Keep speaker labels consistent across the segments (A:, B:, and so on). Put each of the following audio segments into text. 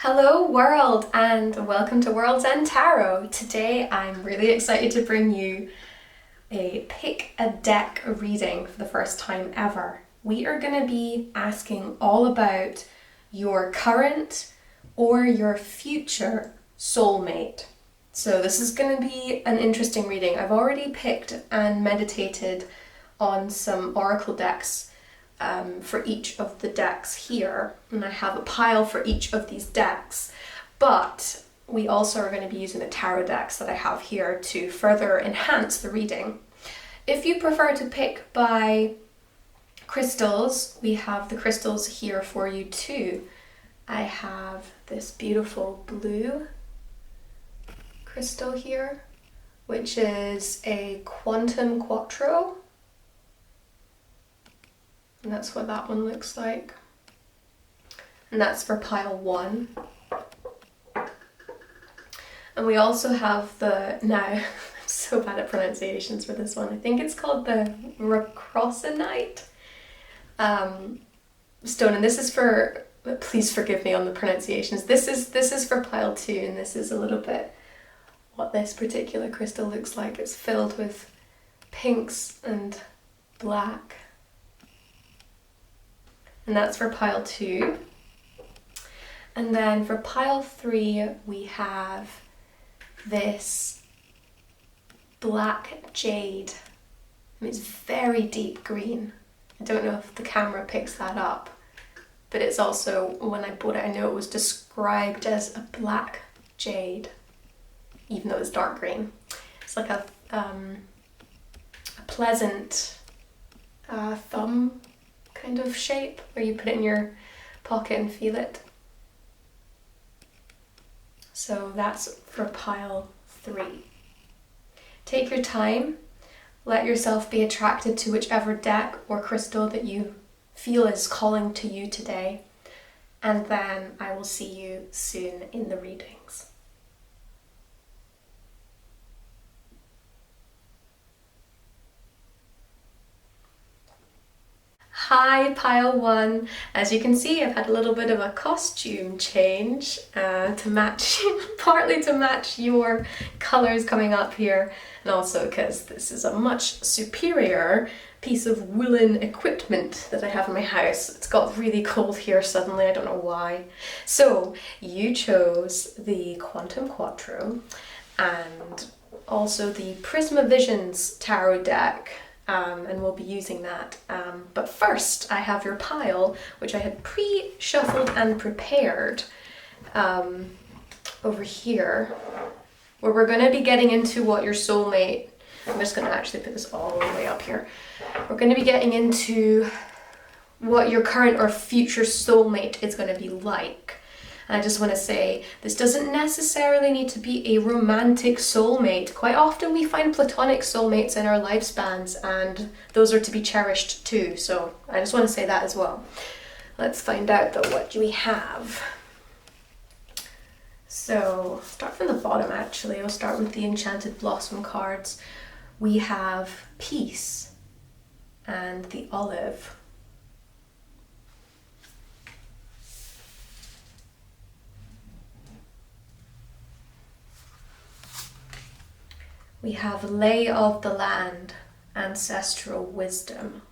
A: Hello world and welcome to World's End Tarot. Today I'm really excited to bring you a pick a deck reading for the first time ever. We are going to be asking all about your current or your future soulmate. So this is going to be an interesting reading. I've already picked and meditated on some oracle decks for each of the decks here, and I have a pile for each of these decks, but we also are going to be using the tarot decks that I have here to further enhance the reading. If you prefer to pick by crystals, we have the crystals here for you too. I have this beautiful blue crystal here, which is a quatro. And that's what that one looks like. And that's for pile 1. And we also have now, I'm so bad at pronunciations for this one. I think it's called the rhodochrosite stone. And this is for, please forgive me on the pronunciations. This is for pile 2, and this is a little bit what this particular crystal looks like. It's filled with pinks and black. And that's for pile 2. And then for pile 3, we have this black jade. It's very deep green. I don't know if the camera picks that up, but it's also, when I bought it, I know it was described as a black jade, even though it's dark green. It's like a pleasant thumb kind of shape, where you put it in your pocket and feel it. So that's for pile 3. Take your time, let yourself be attracted to whichever deck or crystal that you feel is calling to you today, and then I will see you soon in the readings. Hi pile 1, as you can see I've had a little bit of a costume change to match, partly to match your colours coming up here, and also because this is a much superior piece of woolen equipment that I have in my house. It's got really cold here suddenly, I don't know why. So you chose the quatro and also the Prisma Visions tarot deck. And we'll be using that. But first, I have your pile, which I had pre-shuffled and prepared over here, where we're going to be getting into what your soulmate, I'm just going to actually put this all the way up here. We're going to be getting into what your current or future soulmate is going to be like. And I just want to say, this doesn't necessarily need to be a romantic soulmate. Quite often we find platonic soulmates in our lifespans, and those are to be cherished too. So I just want to say that as well. Let's find out though, what do we have? So start from the bottom actually. I'll start with the Enchanted Blossom cards. We have Peace and the Olive. We have Lay of the Land, Ancestral Wisdom.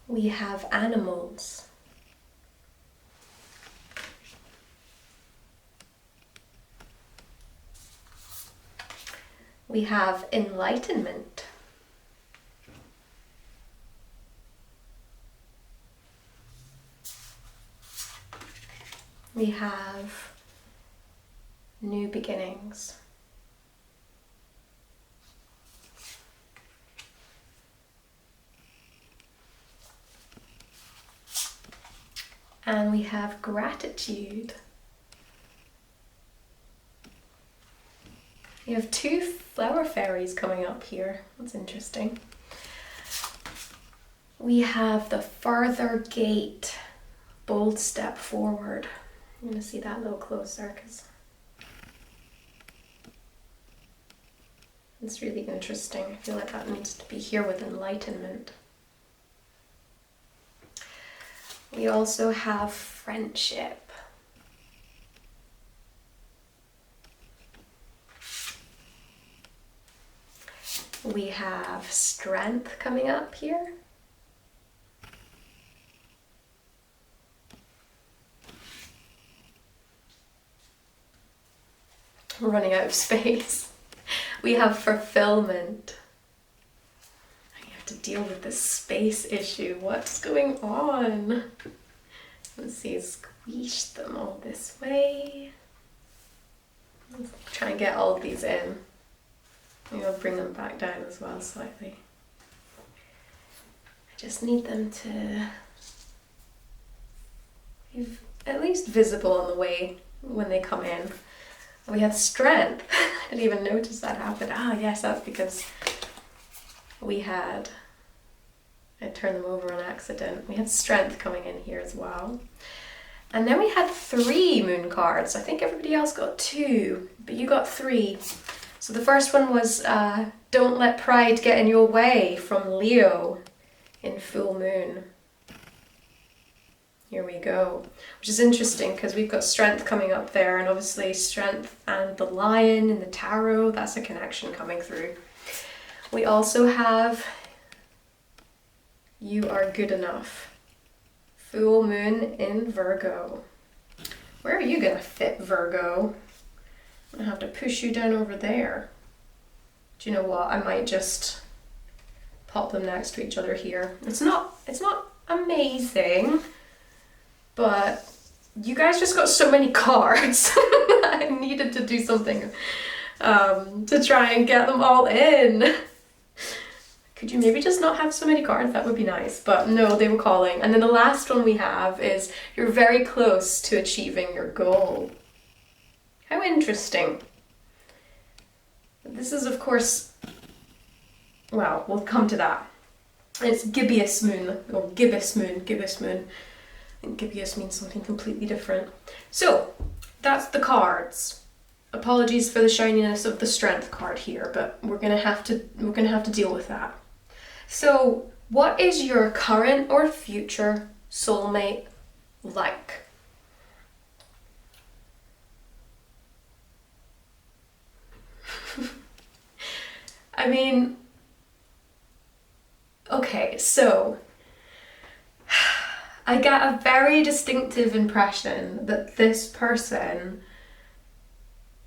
A: We have Animals. We have Enlightenment. We have New Beginnings. And we have Gratitude. We have 2 flower fairies coming up here. That's interesting. We have the Further Gate, Bold Step Forward. I'm going to see that a little closer because It's really interesting. I feel like that needs to be here with enlightenment. We also have friendship. We have strength coming up here. We're running out of space. We have fulfillment. I have to deal with this space issue. What's going on? Let's see, squeeze them all this way. Let's try and get all of these in. Maybe I'll bring them back down as well slightly. I just need them to be at least visible on the way when they come in. We have strength. I didn't even notice that happen. Ah, yes, that's because I turned them over on accident. We had strength coming in here as well. And then we had 3 moon cards. I think everybody else got 2, but you got 3. So the first one was Don't Let Pride Get in Your Way from Leo in full moon. Here we go. Which is interesting because we've got strength coming up there, and obviously strength and the lion in the tarot, that's a connection coming through. We also have You Are Good Enough. Full moon in Virgo. Where are you gonna fit, Virgo? I'm gonna have to push you down over there. Do you know what? I might just pop them next to each other here. It's not amazing, but you guys just got so many cards. I needed to do something to try and get them all in. Could you maybe just not have so many cards? That would be nice. But no, they were calling. And then the last one we have is You're Very Close to Achieving Your Goal. How interesting. This is, of course, well, we'll come to that. It's gibbous moon, or gibbous moon. And gibbous means something completely different. So, that's the cards. Apologies for the shininess of the strength card here, but we're gonna have to deal with that. So, what is your current or future soulmate like? I mean, okay, so I get a very distinctive impression that this person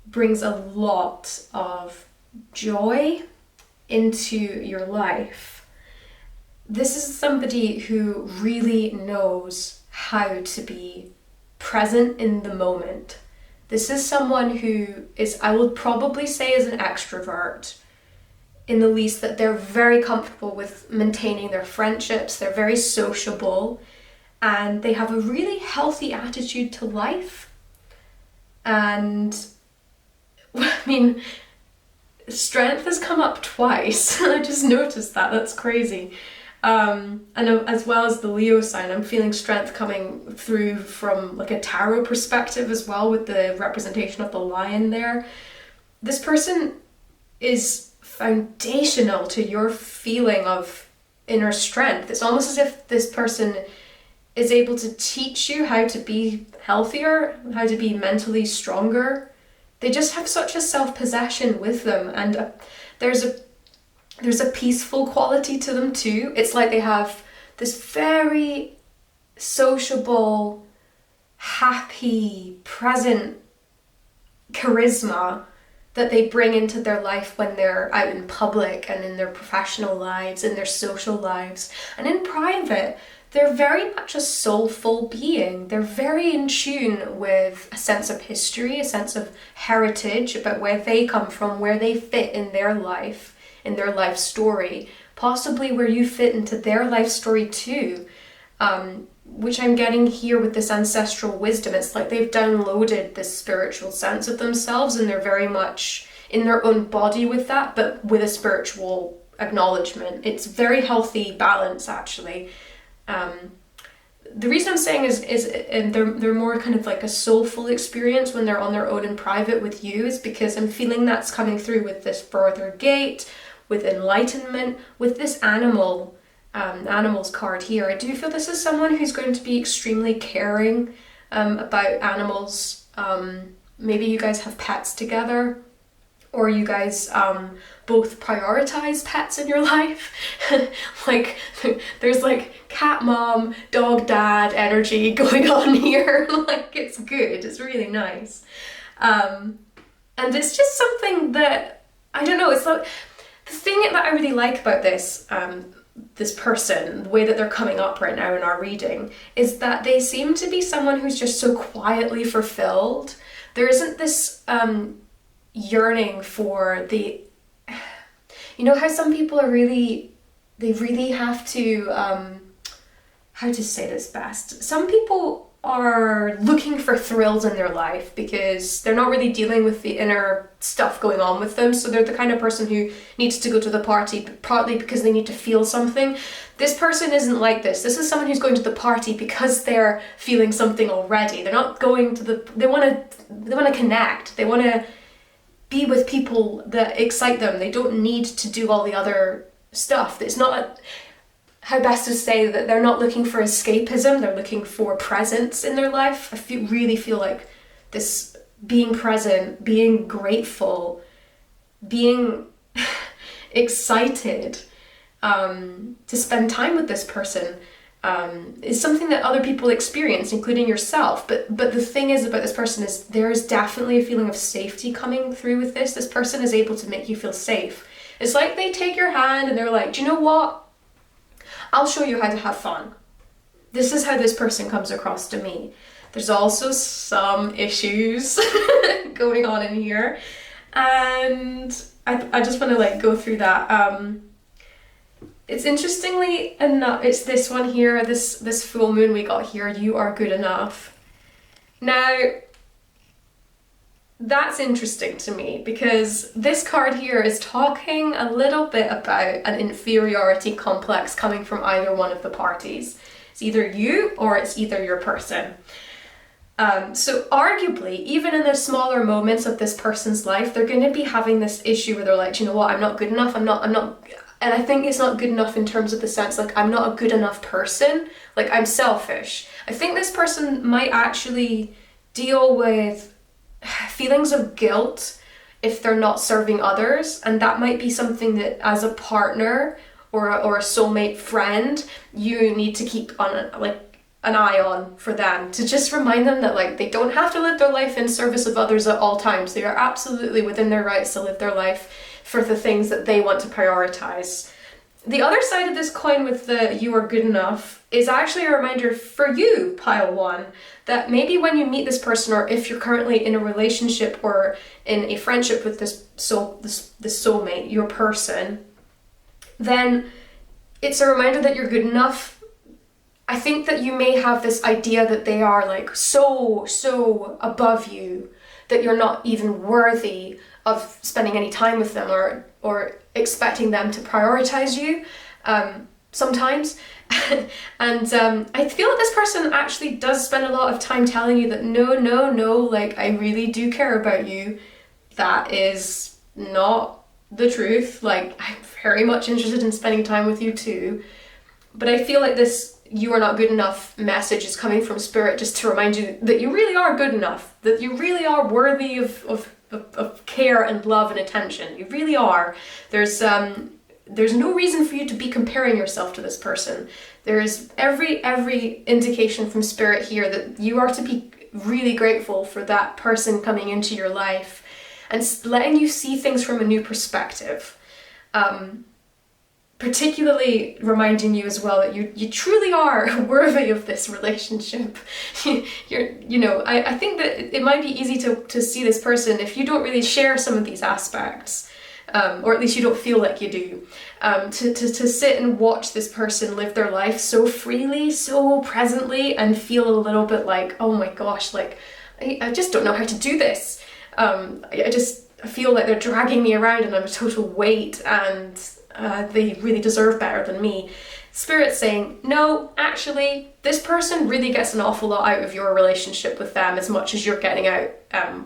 A: brings a lot of joy into your life. This is somebody who really knows how to be present in the moment. This is someone who is, I would probably say, is an extrovert, in the least that they're very comfortable with maintaining their friendships, they're very sociable, and they have a really healthy attitude to life. And I mean, strength has come up twice. I just noticed that. That's crazy. And as well as the Leo sign, I'm feeling strength coming through from like a tarot perspective as well, with the representation of the lion there. This person is foundational to your feeling of inner strength. It's almost as if this person is able to teach you how to be healthier, how to be mentally stronger. They just have such a self-possession with them, and there's a peaceful quality to them too. It's like they have this very sociable, happy, present charisma that they bring into their life when they're out in public and in their professional lives, in their social lives, and in private. They're very much a soulful being. They're very in tune with a sense of history, a sense of heritage, about where they come from, where they fit in their life story, possibly where you fit into their life story too, which I'm getting here with this ancestral wisdom. It's like they've downloaded this spiritual sense of themselves, and they're very much in their own body with that, but with a spiritual acknowledgement. It's very healthy balance, actually. the reason I'm saying is and they're more kind of like a soulful experience when they're on their own in private with you, is because I'm feeling that's coming through with this further gate, with enlightenment, with this animals card here. I do feel this is someone who's going to be extremely caring about animals. Maybe you guys have pets together, or you guys both prioritize pets in your life. Like there's like cat mom, dog dad energy going on here. Like it's good, it's really nice. And it's just something that, I don't know, it's like the thing that I really like about this this person, the way that they're coming up right now in our reading, is that they seem to be someone who's just so quietly fulfilled. There isn't this yearning for the, you know how some people are really, they really have to, how to say this best? Some people are looking for thrills in their life because they're not really dealing with the inner stuff going on with them. So they're the kind of person who needs to go to the party partly because they need to feel something. This person isn't like this. This is someone who's going to the party because they're feeling something already. They're not going to the, they want to connect. They want to be with people that excite them. They don't need to do all the other stuff. It's not how best to say that they're not looking for escapism, they're looking for presence in their life. I really feel like this being present, being grateful, being excited to spend time with this person is something that other people experience, including yourself. But the thing is about this person is there is definitely a feeling of safety coming through with this. This person is able to make you feel safe. It's like they take your hand and they're like, do you know what? I'll show you how to have fun. This is how this person comes across to me. There's also some issues going on in here, and I just want to like go through that. It's interestingly enough, it's this one here, this full moon we got here, you are good enough. Now, that's interesting to me because this card here is talking a little bit about an inferiority complex coming from either one of the parties. It's either you or it's either your person. So arguably, even in the smaller moments of this person's life, they're going to be having this issue where they're like, you know what, I'm not good enough, I'm not, and I think it's not good enough in terms of the sense like I'm not a good enough person, like I'm selfish. I think this person might actually deal with feelings of guilt if they're not serving others, and that might be something that as a partner or a soulmate friend you need to keep on like an eye on for them, to just remind them that like they don't have to live their life in service of others at all times. They are absolutely within their rights to live their life for the things that they want to prioritize. The other side of this coin with the you are good enough is actually a reminder for you, pile one, that maybe when you meet this person, or if you're currently in a relationship or in a friendship with this soulmate, your person, then it's a reminder that you're good enough. I think that you may have this idea that they are like so above you that you're not even worthy of spending any time with them or expecting them to prioritize you sometimes. And I feel that this person actually does spend a lot of time telling you that no, like I really do care about you. That is not the truth. Like I'm very much interested in spending time with you too. But I feel like this you are not good enough message is coming from spirit just to remind you that you really are good enough, that you really are worthy of care and love and attention. You really are. There's no reason for you to be comparing yourself to this person. There is every indication from spirit here that you are to be really grateful for that person coming into your life and letting you see things from a new perspective. Particularly reminding you as well that you truly are worthy of this relationship. I think that it might be easy to see this person if you don't really share some of these aspects, or at least you don't feel like you do, to sit and watch this person live their life so freely, so presently, and feel a little bit like, oh my gosh, like I just don't know how to do this. I feel like they're dragging me around and I'm a total weight, and they really deserve better than me. Spirit's saying, no, actually, this person really gets an awful lot out of your relationship with them as much as you're getting out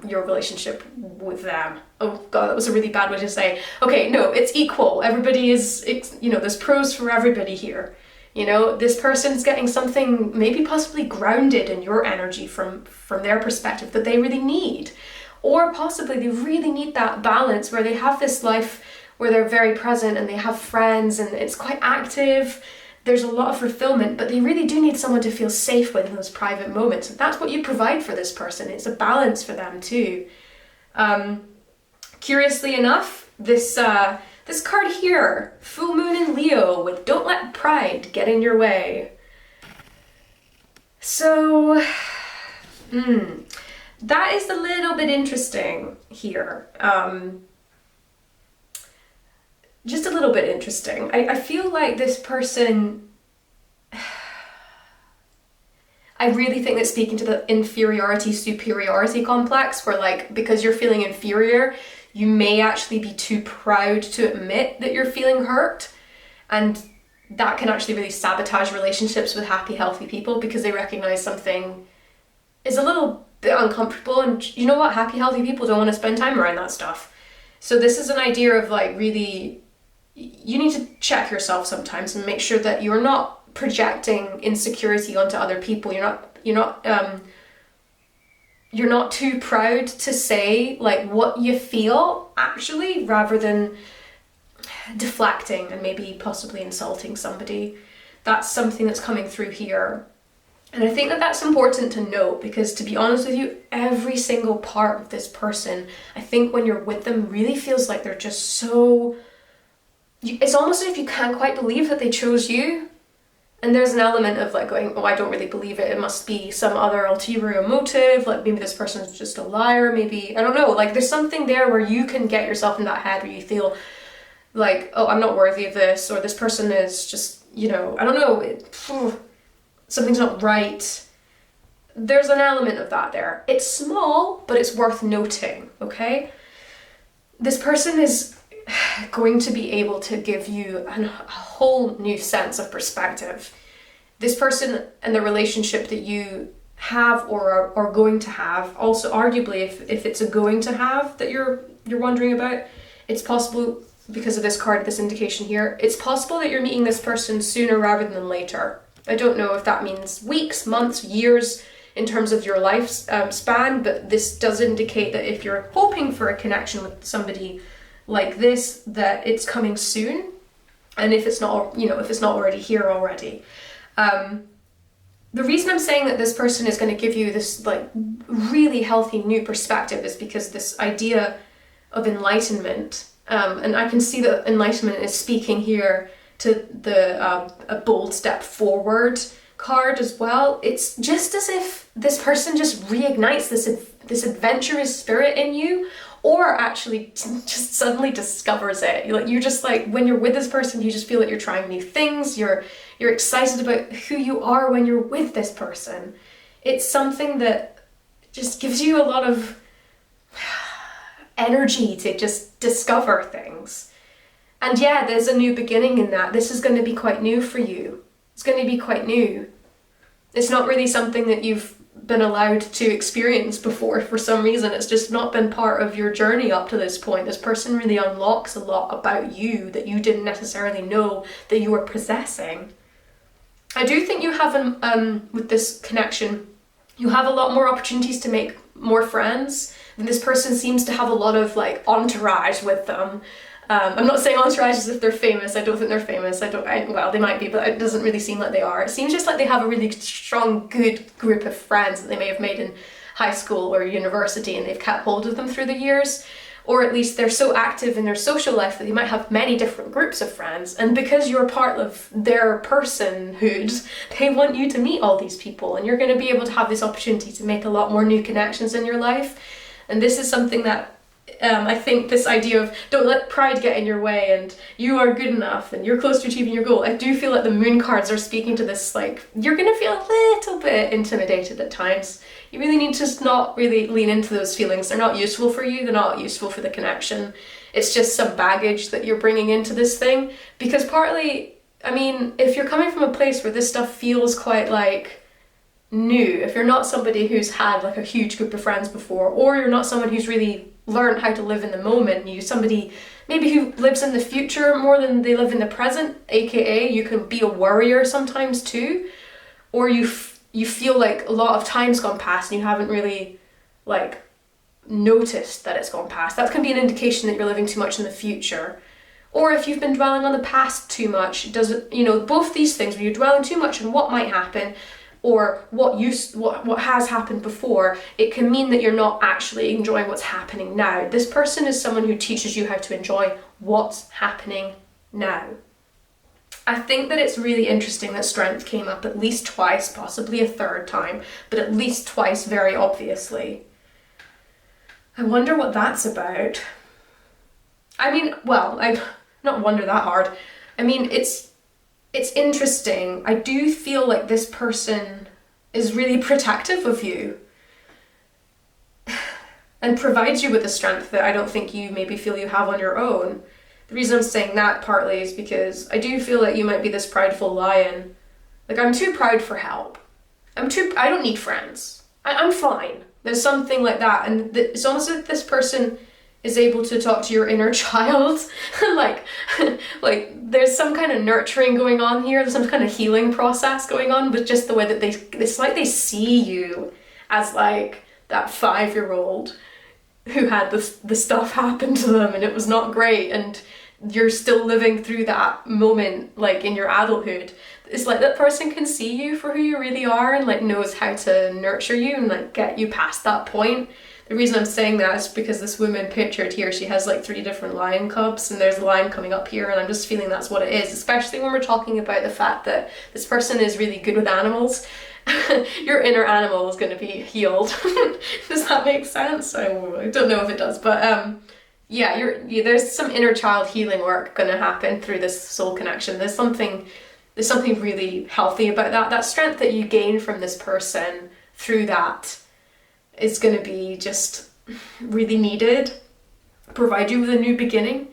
A: your relationship with them. Oh God, that was a really bad way to say. Okay, no, it's equal. Everybody is, there's pros for everybody here. This person's getting something maybe possibly grounded in your energy from their perspective that they really need. Or possibly they really need that balance where they have this life where they're very present and they have friends and it's quite active. There's a lot of fulfillment, but they really do need someone to feel safe with in those private moments. And that's what you provide for this person. It's a balance for them too. Curiously enough, this card here, Full Moon in Leo with Don't Let Pride Get in Your Way. So, that is a little bit interesting here. Just a little bit interesting. I feel like this person, I really think that's speaking to the inferiority-superiority complex, where like, because you're feeling inferior, you may actually be too proud to admit that you're feeling hurt. And that can actually really sabotage relationships with happy, healthy people because they recognize something is a little bit uncomfortable. And you know what? Happy, healthy people don't want to spend time around that stuff. So this is an idea of like really, you need to check yourself sometimes and make sure that you're not projecting insecurity onto other people. You're not too proud to say like what you feel actually, rather than deflecting and maybe possibly insulting somebody. That's something that's coming through here. And I think that that's important to note because, to be honest with you, every single part of this person, I think when you're with them, really feels like they're just so... It's almost as if you can't quite believe that they chose you. And there's an element of like going, oh, I don't really believe it. It must be some other ulterior motive. Like maybe this person is just a liar. Maybe, I don't know. Like there's something there where you can get yourself in that head where you feel like, oh, I'm not worthy of this. Or this person is just, I don't know. Something's not right. There's an element of that there. It's small, but it's worth noting, okay? This person is going to be able to give you a whole new sense of perspective. This person and the relationship that you have or are going to have, also arguably if it's a going to have that you're wondering about, it's possible, because of this card, this indication here, it's possible that you're meeting this person sooner rather than later. I don't know if that means weeks, months, years in terms of your life span, but this does indicate that if you're hoping for a connection with somebody like this, that it's coming soon, and if it's not, if it's not already here already. The reason I'm saying that this person is going to give you this like really healthy new perspective is because this idea of enlightenment, and I can see that enlightenment is speaking here to the a bold step forward card as well. It's just as if this person just reignites this adventurous spirit in you, or actually just suddenly discovers it. You're just like, when you're with this person, you just feel like you're trying new things. You're excited about who you are when you're with this person. It's something that just gives you a lot of energy to just discover things. And yeah, there's a new beginning in that. This is going to be quite new for you. It's going to be quite new. It's not really something that you've been allowed to experience before for some reason. It's just not been part of your journey up to this point. This person really unlocks a lot about you that you didn't necessarily know that you were possessing. I do think you have, with this connection, you have a lot more opportunities to make more friends. And this person seems to have a lot of like entourage with them. I'm not saying entourage as if they're famous. I don't think they're famous. Well, they might be, but it doesn't really seem like they are. It seems just like they have a really strong, good group of friends that they may have made in high school or university, and they've kept hold of them through the years. Or at least they're so active in their social life that they might have many different groups of friends. And because you're part of their personhood, they want you to meet all these people, and you're going to be able to have this opportunity to make a lot more new connections in your life. And this is something that I think this idea of don't let pride get in your way and you are good enough and you're close to achieving your goal. I do feel like the moon cards are speaking to this, like, you're going to feel a little bit intimidated at times. You really need to just not really lean into those feelings. They're not useful for you. They're not useful for the connection. It's just some baggage that you're bringing into this thing, because partly I mean, if you're coming from a place where this stuff feels quite like new, if you're not somebody who's had like a huge group of friends before, or you're not someone who's really learned how to live in the moment, you're somebody maybe who lives in the future more than they live in the present, aka you can be a worrier sometimes too, or you feel like a lot of time's gone past and you haven't really like noticed that it's gone past. That can be an indication that you're living too much in the future. Or if you've been dwelling on the past too much, does it, you know, both these things, when you're dwelling too much on what might happen or what has happened before, it can mean that you're not actually enjoying what's happening now. This person is someone who teaches you how to enjoy what's happening now. I think that it's really interesting that strength came up at least twice, possibly a third time, but at least twice very obviously. I wonder what that's about. I mean, well, I not wonder that hard. I mean, it's interesting. I do feel like this person is really protective of you and provides you with the strength that I don't think you maybe feel you have on your own. The reason I'm saying that partly is because I do feel that you might be this prideful lion. Like, I'm too proud for help. I don't need friends. I'm fine. There's something like that. And it's almost as if this person is able to talk to your inner child. like there's some kind of nurturing going on here. There's some kind of healing process going on with just the way that it's like they see you as like that 5-year-old who had the stuff happen to them and it was not great, and you're still living through that moment like in your adulthood. It's like that person can see you for who you really are and like knows how to nurture you and like get you past that point. The reason I'm saying that is because this woman pictured here, she has like 3 different lion cubs and there's a lion coming up here, and I'm just feeling that's what it is, especially when we're talking about the fact that this person is really good with animals. Your inner animal is going to be healed. Does that make sense? I don't know if it does, but yeah, there's some inner child healing work going to happen through this soul connection. There's something really healthy about that. That strength that you gain from this person through that is going to be just really needed, provide you with a new beginning,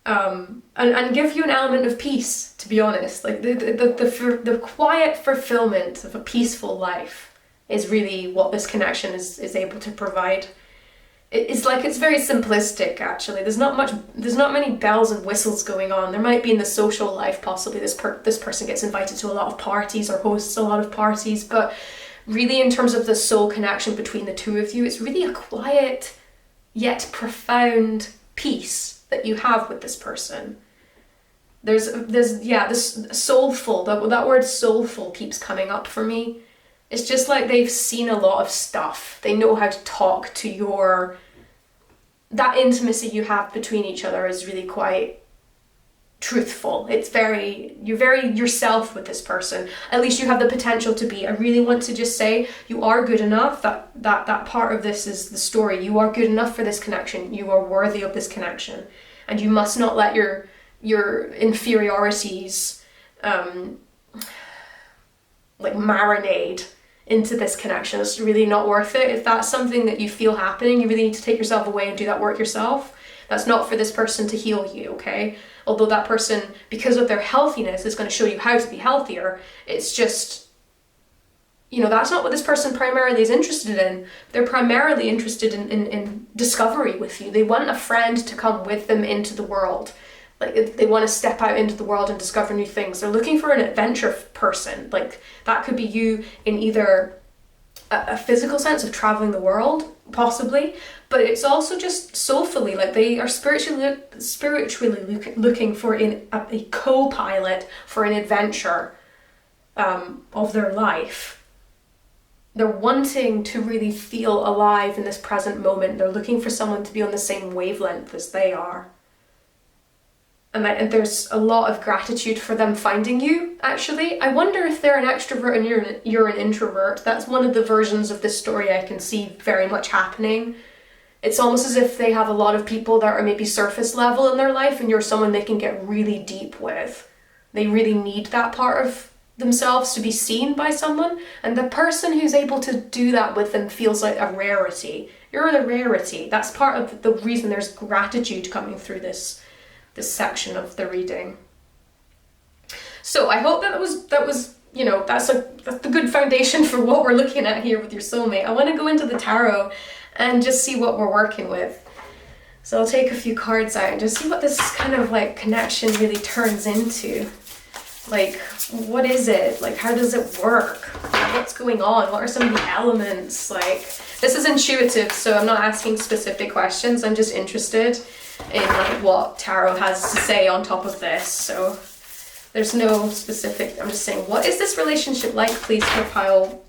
A: and give you an element of peace, to be honest. Like the quiet fulfillment of a peaceful life is really what this connection is able to provide. It's very simplistic actually. There's not many bells and whistles going on. There might be in the social life, possibly this person gets invited to a lot of parties or hosts a lot of parties, but really in terms of the soul connection between the two of you, it's really a quiet yet profound peace that you have with this person. There's this soulful, that word soulful keeps coming up for me. It's just like they've seen a lot of stuff. They know how to talk to that intimacy you have between each other is really quite truthful. You're very yourself with this person. At least you have the potential to be. I really want to just say you are good enough. That part of this is the story. You are good enough for this connection. You are worthy of this connection. And you must not let your inferiorities marinate into this connection. It's really not worth it. If that's something that you feel happening, you really need to take yourself away and do that work yourself. That's not for this person to heal you, okay? Although that person, because of their healthiness, is going to show you how to be healthier, it's just, that's not what this person primarily is interested in. They're primarily interested in discovery with you. They want a friend to come with them into the world. Like, they want to step out into the world and discover new things. They're looking for an adventure person. Like, that could be you in either a physical sense of traveling the world, possibly, but it's also just soulfully, like they are spiritually looking for a co-pilot for an adventure of their life. They're wanting to really feel alive in this present moment. They're looking for someone to be on the same wavelength as they are. And there's a lot of gratitude for them finding you, actually. I wonder if they're an extrovert and you're an introvert. That's one of the versions of this story I can see very much happening. It's almost as if they have a lot of people that are maybe surface level in their life and you're someone they can get really deep with. They really need that part of themselves to be seen by someone, and the person who's able to do that with them feels like a rarity. You're the rarity. That's part of the reason there's gratitude coming through this section of the reading. So I hope that was you know, that's the good foundation for what we're looking at here with your soulmate. I want to go into the tarot and just see what we're working with. So I'll take a few cards out and just see what this kind of like connection really turns into. Like, what is it? Like, how does it work? What's going on? What are some of the elements? Like, this is intuitive, so I'm not asking specific questions. I'm just interested in like what tarot has to say on top of this. So there's no specific, I'm just saying, what is this relationship like, please, for pile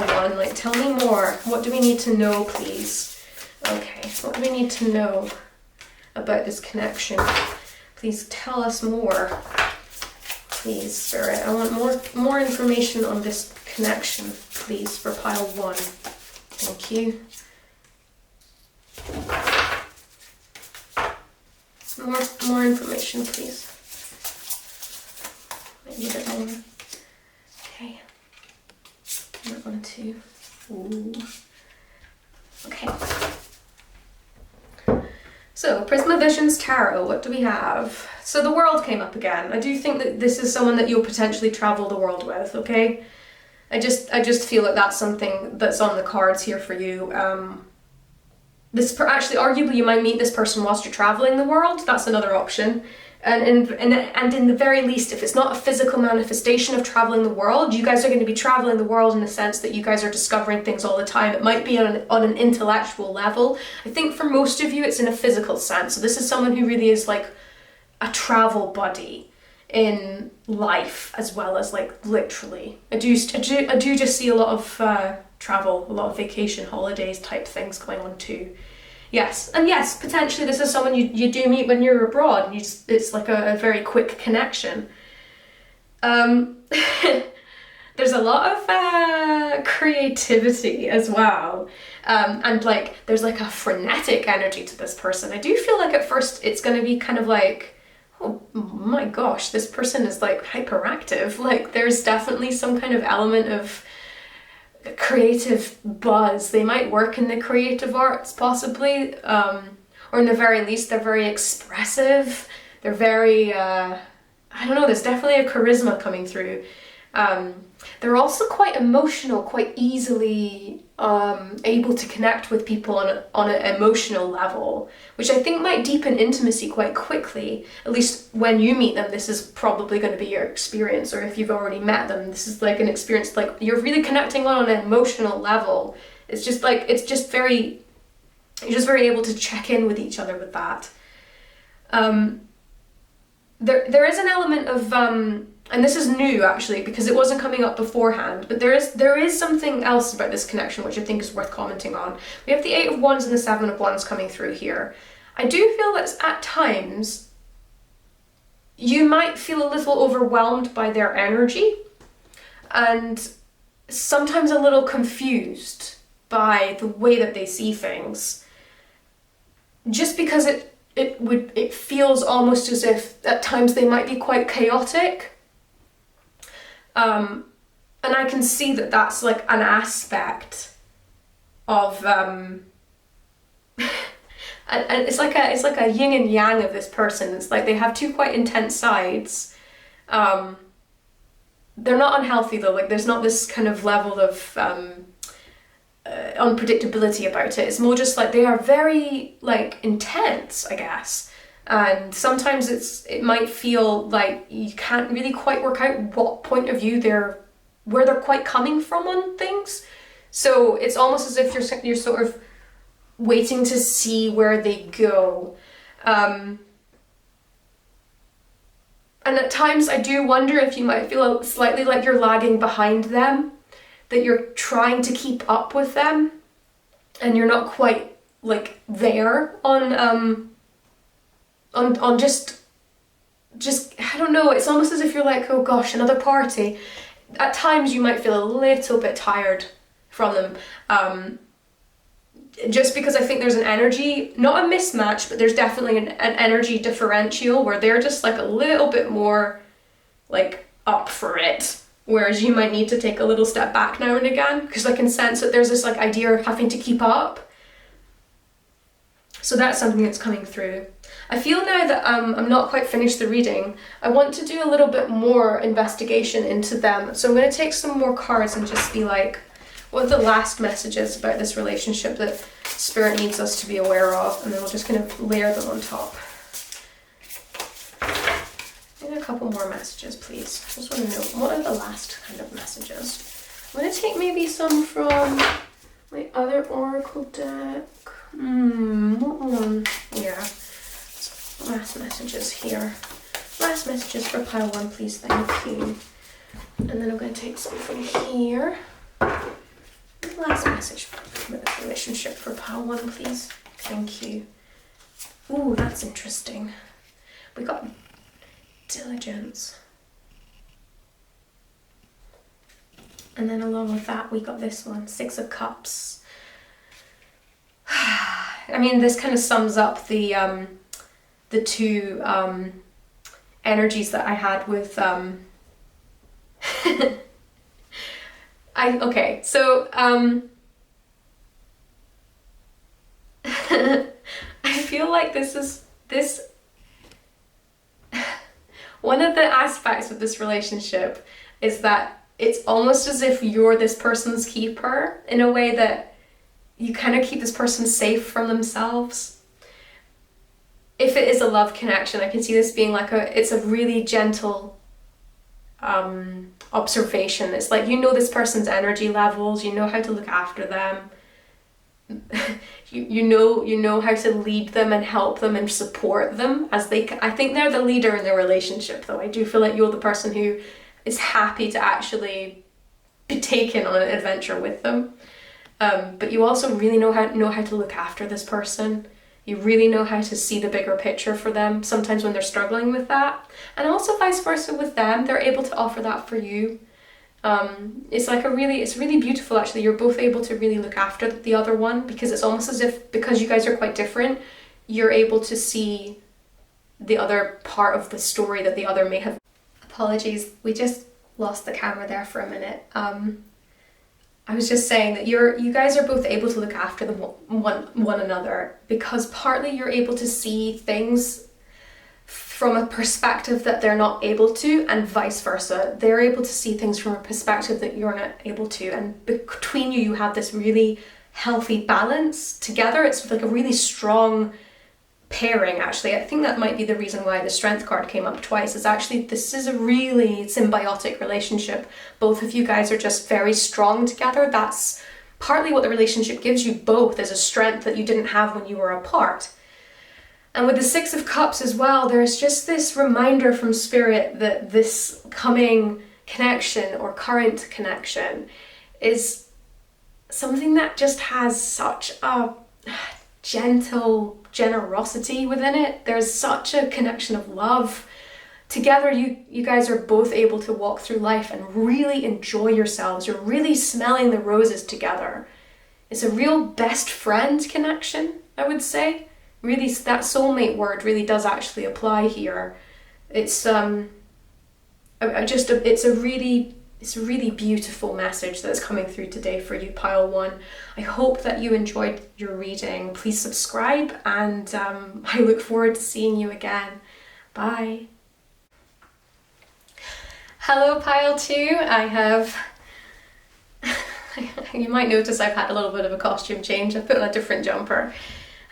A: one? Like, tell me more. What do we need to know, please? Okay, what do we need to know about this connection? Please tell us more. Please, Spirit, I want more information on this connection, please, for pile one. Thank you. More information, please. Maybe a bit more. Okay. That one too. Ooh. Okay. So, Prisma Visions Tarot, what do we have? So the world came up again. I do think that this is someone that you'll potentially travel the world with, okay? I just feel that that's something that's on the cards here for you. Actually, arguably, you might meet this person whilst you're traveling the world. That's another option. And in the very least, if it's not a physical manifestation of traveling the world, you guys are going to be traveling the world in the sense that you guys are discovering things all the time. It might be on an intellectual level. I think for most of you, it's in a physical sense. So this is someone who really is like a travel buddy in life as well as like literally. I do just see a lot of travel, a lot of vacation, holidays type things going on too. Yes, and yes, potentially this is someone you do meet when you're abroad, and it's like a very quick connection. There's a lot of creativity as well, and like there's like a frenetic energy to this person. I do feel like at first it's going to be kind of like, oh my gosh, this person is like hyperactive. Like there's definitely some kind of element of creative buzz. They might work in the creative arts possibly, or in the very least they're very expressive. They're very, I don't know, there's definitely a charisma coming through. They're also quite emotional, quite easily able to connect with people on an emotional level, which I think might deepen intimacy quite quickly. At least when you meet them, this is probably going to be your experience, or if you've already met them, this is like an experience, like you're really connecting on an emotional level. It's just like, you're just very able to check in with each other with that. There is an element of, and this is new actually because it wasn't coming up beforehand, but there is something else about this connection which I think is worth commenting on. We have the 8 of Wands and the 7 of Wands coming through here. I do feel that at times you might feel a little overwhelmed by their energy and sometimes a little confused by the way that they see things, just because it feels almost as if at times they might be quite chaotic. And I can see that that's like an aspect of, and it's like a yin and yang of this person. It's like they have two quite intense sides. They're not unhealthy though, like there's not this kind of level of unpredictability about it. It's more just like they are very like intense, I guess. And sometimes it might feel like you can't really quite work out what point of view where they're quite coming from on things. So it's almost as if you're sort of waiting to see where they go. And at times I do wonder if you might feel slightly like you're lagging behind them, that you're trying to keep up with them and you're not quite like there on just I don't know, it's almost as if you're like, oh gosh, another party. At times you might feel a little bit tired from them, just because I think there's an energy, not a mismatch, but there's definitely an energy differential where they're just like a little bit more like up for it, whereas you might need to take a little step back now and again, because I can sense that there's this like idea of having to keep up. So that's something that's coming through. I feel now that I'm not quite finished the reading, I want to do a little bit more investigation into them. So I'm going to take some more cards and just be like, what are the last messages about this relationship that Spirit needs us to be aware of? And then we'll just kind of layer them on top. And a couple more messages, please. I just want to know, what are the last kind of messages? I'm going to take maybe some from my other oracle deck. What one? Yeah. Last messages here. Last messages for pile 1, please. Thank you. And then I'm going to take some from here. Last message for this relationship for pile 1, please. Thank you. Ooh, that's interesting. We got diligence. And then along with that, we got this one, 6 of Cups. I mean, this kind of sums up the two energies that I had with okay, so I feel like this one of the aspects of this relationship is that it's almost as if you're this person's keeper, in a way that you kind of keep this person safe from themselves. If it is a love connection, I can see this being like it's a really gentle observation. It's like, you know this person's energy levels, you know how to look after them. you know how to lead them and help them and support them as I think they're the leader in their relationship, though. I do feel like you're the person who is happy to actually be taken on an adventure with them. But you also really know how to look after this person. You really know how to see the bigger picture for them sometimes when they're struggling with that. And also vice versa with them, they're able to offer that for you. It's really beautiful actually. You're both able to really look after the other one, because it's almost as if, because you guys are quite different, you're able to see the other part of the story that the other may have. Apologies, we just lost the camera there for a minute. I was just saying that you guys are both able to look after one another, because partly you're able to see things from a perspective that they're not able to, and vice versa. They're able to see things from a perspective that you're not able to, and between you have this really healthy balance together. It's like a really strong pairing, actually. I think that might be the reason why the Strength card came up twice, is actually this is a really symbiotic relationship. Both of you guys are just very strong together. That's partly what the relationship gives you both, is a strength that you didn't have when you were apart. And with the 6 of Cups as well, there's just this reminder from Spirit that this coming connection or current connection is something that just has such a gentle generosity within it. There's such a connection of love. Together you guys are both able to walk through life and really enjoy yourselves. You're really smelling the roses together. It's a real best friend connection, I would say. Really, that soulmate word really does actually apply here. It's it's a really beautiful message that's coming through today for you, pile 1. I hope that you enjoyed your reading. Please subscribe, and I look forward to seeing you again. Bye. Hello, pile 2. You might notice I've had a little bit of a costume change. I put on a different jumper.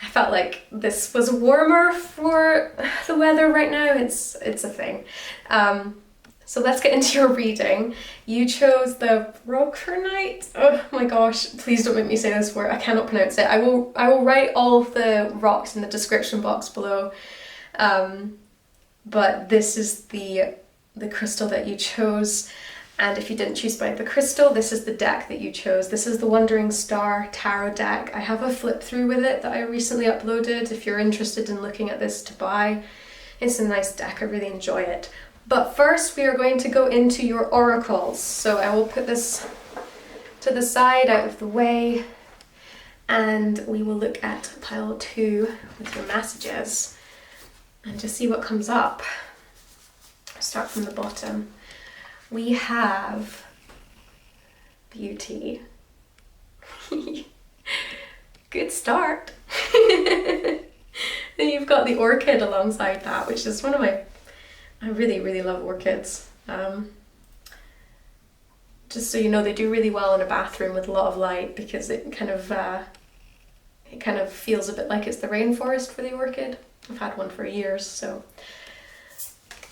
A: I felt like this was warmer for the weather right now. It's a thing. So let's get into your reading. You chose the rhodochrosite. Oh my gosh, please don't make me say this word. I cannot pronounce it. I will write all of the rocks in the description box below. But this is the crystal that you chose. And if you didn't choose by the crystal, this is the deck that you chose. This is the Wandering Star Tarot deck. I have a flip through with it that I recently uploaded if you're interested in looking at this to buy. It's a nice deck, I really enjoy it. But first we are going to go into your oracles. So I will put this to the side, out of the way, and we will look at pile 2 with your messages and just see what comes up. I'll start from the bottom. We have beauty. Good start. Then you've got the orchid alongside that, which is one of my, I really, really love orchids. Just so you know, they do really well in a bathroom with a lot of light because it kind of feels a bit like it's the rainforest for the orchid. I've had one for years. So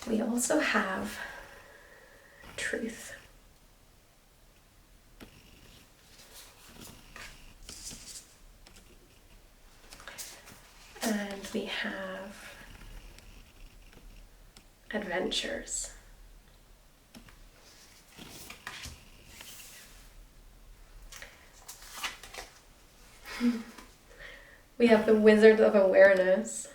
A: we also have truth. And we have adventures. We have the Wizard of Awareness.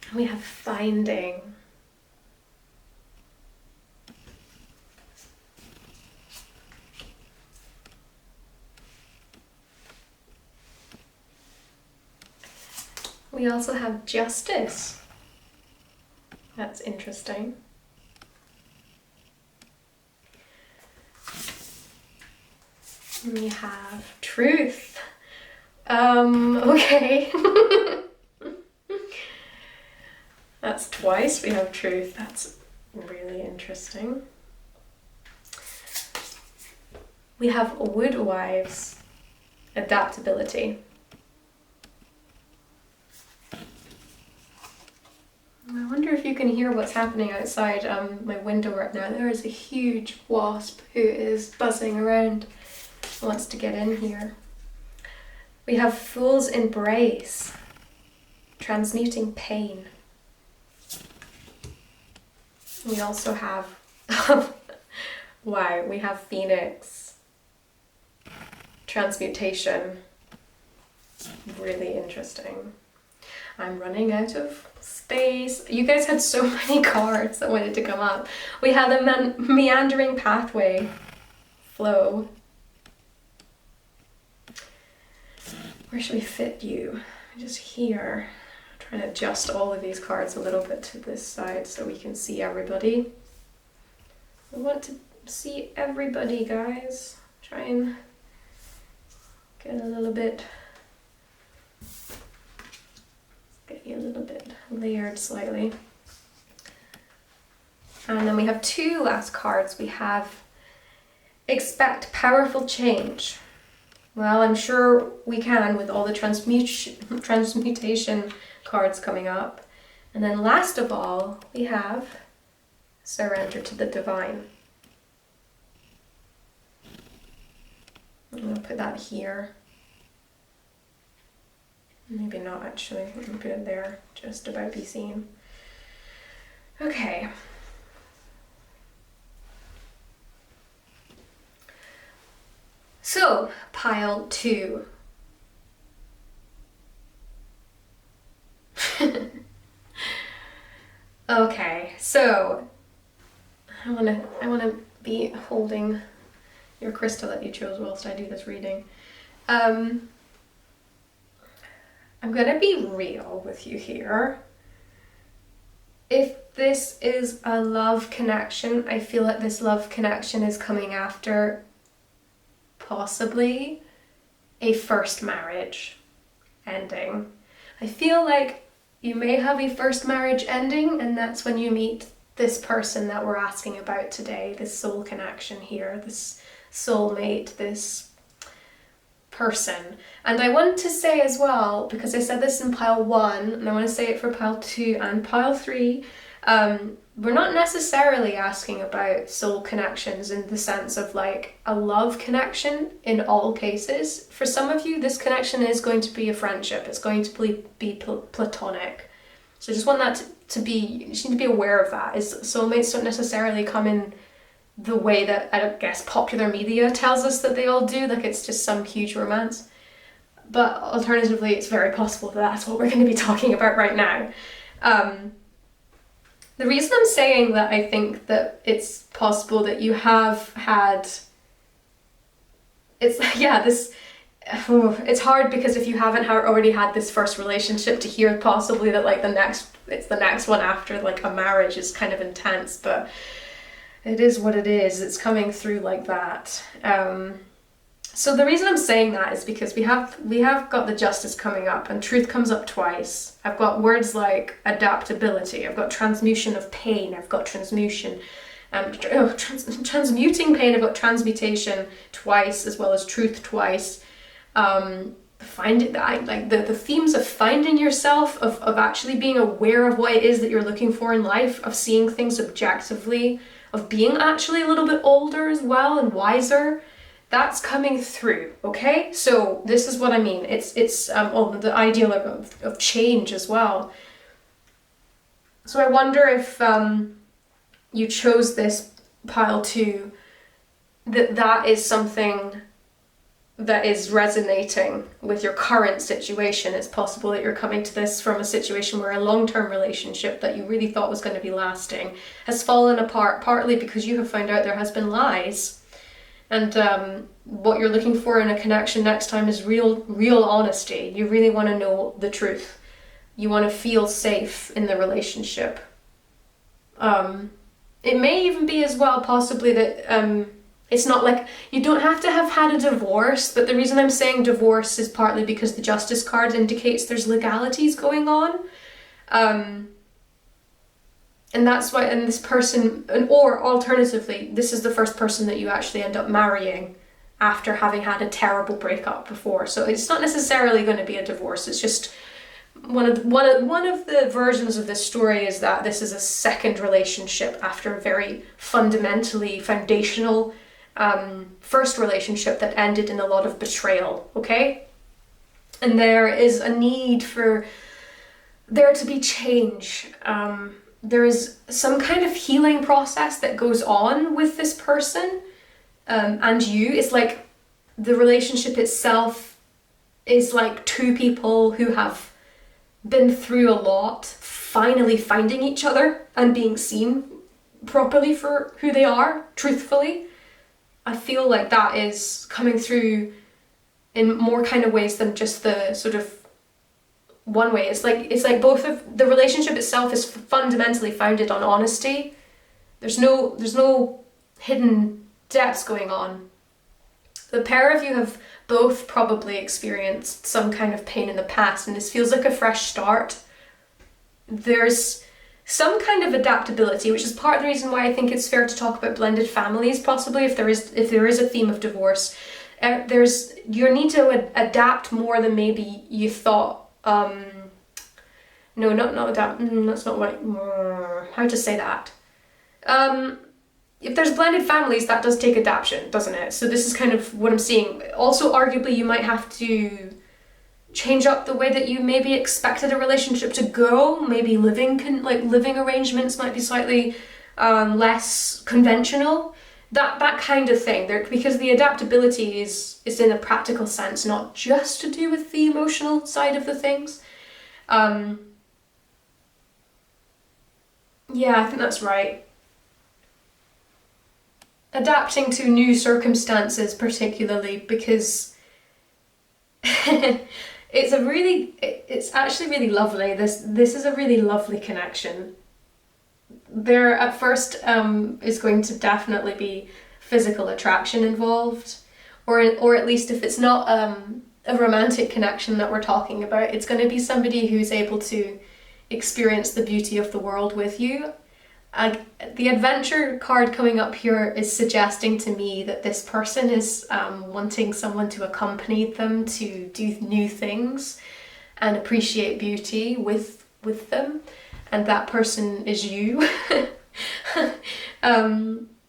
A: And we have Finding. We also have Justice. That's interesting. And we have Truth. Okay. That's twice we have Truth. That's really interesting. We have Woodwives. Adaptability. I wonder if you can hear what's happening outside my window right now. There is a huge wasp who is buzzing around, wants to get in here. We have Fool's Embrace, transmuting pain. We also have, wow, we have Phoenix, transmutation. Really interesting. I'm running out of space. You guys had so many cards that wanted to come up. We had a meandering pathway, flow. Where should we fit you? Just here. I'm trying to adjust all of these cards a little bit to this side so we can see everybody. We want to see everybody, guys. Try and get a little bit layered slightly. And then we have two last cards. We have Expect Powerful Change. Well, I'm sure we can with all the transmutation cards coming up. And then last of all, we have Surrender to the Divine. I'm going to put that here. Maybe not actually, I'm gonna put it there, just about be seen. Okay. So, pile 2. Okay, so I wanna be holding your crystal that you chose whilst I do this reading. I'm gonna be real with you here. If this is a love connection, I feel like this love connection is coming after possibly a first marriage ending. I feel like you may have a first marriage ending, and that's when you meet this person that we're asking about today, this soul connection here, this soulmate, this person. And I want to say as well, because I said this in pile 1, and I want to say it for pile 2 and pile 3, we're not necessarily asking about soul connections in the sense of like a love connection in all cases. For some of you, this connection is going to be a friendship. It's going to be platonic. So I just want that to be, you just need to be aware of that. Is soulmates don't necessarily come in the way that I guess popular media tells us that they all do, like it's just some huge romance. But alternatively, it's very possible that that's what we're going to be talking about right now. The reason I'm saying that I think that it's possible that you have had, it's hard because if you haven't already had this first relationship, to hear possibly that like it's the next one after like a marriage is kind of intense. But It is what it is. It's coming through like that. So the reason I'm saying that is because we have got the justice coming up, and truth comes up twice. I've got words like adaptability. I've got transmutation of pain. I've got transmutation, transmuting pain. I've got transmutation twice, as well as truth twice. The themes of finding yourself, of actually being aware of what it is that you're looking for in life, of seeing things objectively, of being actually a little bit older as well and wiser. That's coming through, okay? So this is what I mean. It's the ideal of change as well. So I wonder if you chose this pile too, that is something that is resonating with your current situation. It's possible that you're coming to this from a situation where a long-term relationship that you really thought was going to be lasting has fallen apart, partly because you have found out there has been lies. And what you're looking for in a connection next time is real honesty. You really want to know the truth. You want to feel safe in the relationship. It may even be as well possibly that it's not like you don't have to have had a divorce, but the reason I'm saying divorce is partly because the Justice card indicates there's legalities going on. And that's why, and this person, or alternatively, this is the first person that you actually end up marrying after having had a terrible breakup before. So it's not necessarily going to be a divorce. It's just one of the versions of this story is that this is a second relationship after a very fundamentally foundational first relationship that ended in a lot of betrayal. Okay, and there is a need for there to be change. There is some kind of healing process that goes on with this person and you. It's like the relationship itself is like two people who have been through a lot, finally finding each other and being seen properly for who they are, truthfully. I feel like that is coming through in more kind of ways than just the sort of one way. It's like both of the relationship itself is fundamentally founded on honesty. There's no hidden depths going on. The pair of you have both probably experienced some kind of pain in the past, and this feels like a fresh start. There's some kind of adaptability, which is part of the reason why I think it's fair to talk about blended families, possibly if there is a theme of divorce. You need to adapt more than maybe you thought. No, not adapt. That's not what. How to say that? If there's blended families, that does take adaptation, doesn't it? So this is kind of what I'm seeing. Also, arguably, you might have to change up the way that you maybe expected a relationship to go. Maybe living arrangements might be slightly less conventional. That kind of thing. Because the adaptability is in a practical sense, not just to do with the emotional side of the things. Yeah, I think that's right. Adapting to new circumstances, particularly because it's actually really lovely. This is a really lovely connection. There at first is going to definitely be physical attraction involved, or at least if it's not a romantic connection that we're talking about, it's going to be somebody who's able to experience the beauty of the world with you. The adventure card coming up here is suggesting to me that this person is wanting someone to accompany them to do new things and appreciate beauty with them, and that person is you.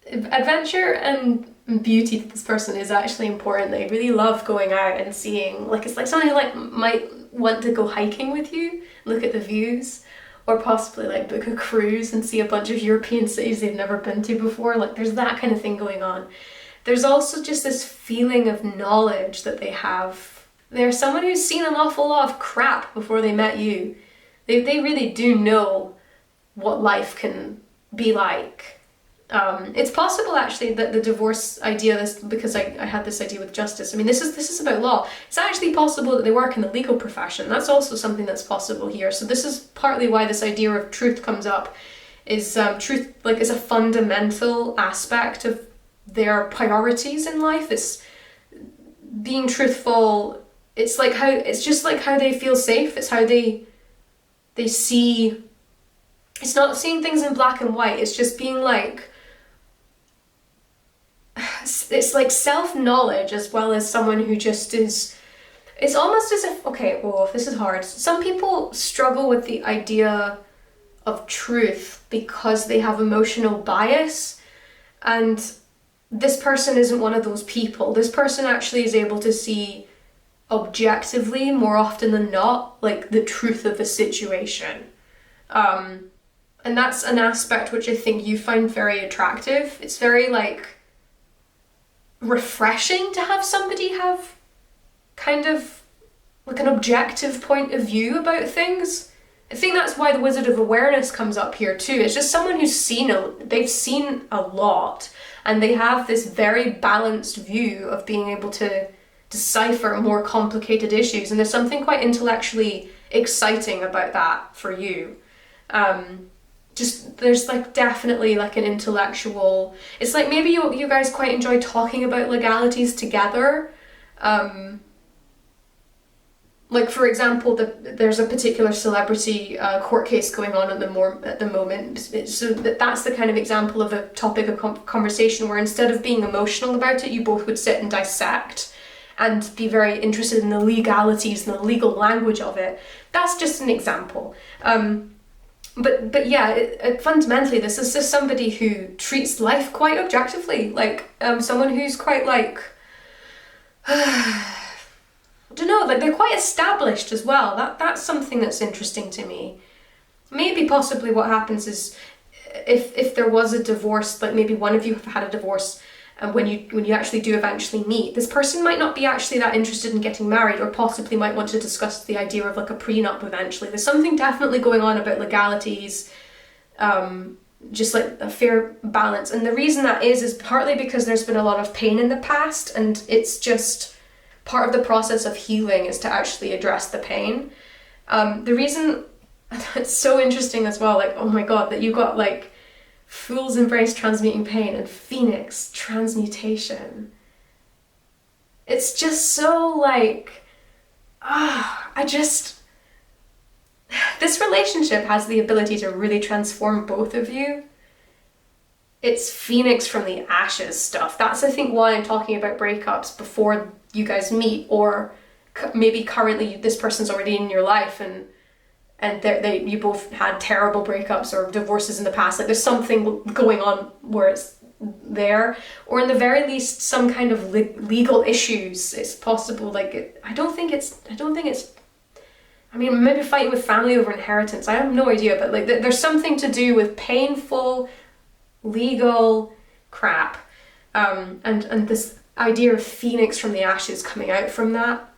A: Adventure and beauty to this person is actually important. They really love going out and seeing, it's like someone who might want to go hiking with you, look at the views, or possibly book a cruise and see a bunch of European cities they've never been to before. There's that kind of thing going on. There's also just this feeling of knowledge that they have. They're someone who's seen an awful lot of crap before they met you. They really do know what life can be like. It's possible actually that the divorce idea, because I had this idea with justice. I mean, this is about law. It's actually possible that they work in the legal profession. That's also something that's possible here. So this is partly why this idea of truth comes up, truth, like, is a fundamental aspect of their priorities in life. It's being truthful. It's just like how they feel safe. It's how they see. It's not seeing things in black and white. It's just being like, it's like self-knowledge as well as someone who just is. It's almost as if, okay, well, this is hard. Some people struggle with the idea of truth because they have emotional bias, and this person isn't one of those people. This person actually is able to see objectively, more often than not, like, the truth of a situation. And that's an aspect which I think you find very attractive. It's very, like, refreshing to have somebody have kind of like an objective point of view about things. I think that's why the Wizard of Awareness comes up here too. It's just someone who's they've seen a lot, and they have this very balanced view of being able to decipher more complicated issues, and there's something quite intellectually exciting about that for you. There's like definitely like an intellectual, it's like maybe you guys quite enjoy talking about legalities together. Like, for example, there's a particular celebrity court case going on at the moment. So that's the kind of example of a topic of conversation where instead of being emotional about it, you both would sit and dissect and be very interested in the legalities and the legal language of it. That's just an example. But yeah, fundamentally, this is just somebody who treats life quite objectively. Like, someone who's quite like, I don't know, like, they're quite established as well. That's something that's interesting to me. Maybe possibly what happens is if there was a divorce, like maybe one of you have had a divorce, and when you actually do eventually meet, this person might not be actually that interested in getting married, or possibly might want to discuss the idea of like a prenup eventually. There's something definitely going on about legalities, just like a fair balance. And the reason that is partly because there's been a lot of pain in the past, and it's just part of the process of healing is to actually address the pain. The reason it's so interesting as well, like, oh my god, that you got like Fool's Embrace transmuting pain and Phoenix transmutation. It's just so like, this relationship has the ability to really transform both of you. It's Phoenix from the ashes stuff. That's, I think, why I'm talking about breakups before you guys meet, or maybe currently this person's already in your life and you both had terrible breakups or divorces in the past. Like, there's something going on where it's there, or in the very least some kind of legal issues. It's possible. Like, I don't think it's. I mean, maybe fighting with family over inheritance. I have no idea, but like, there's something to do with painful legal crap, and this idea of Phoenix from the ashes coming out from that.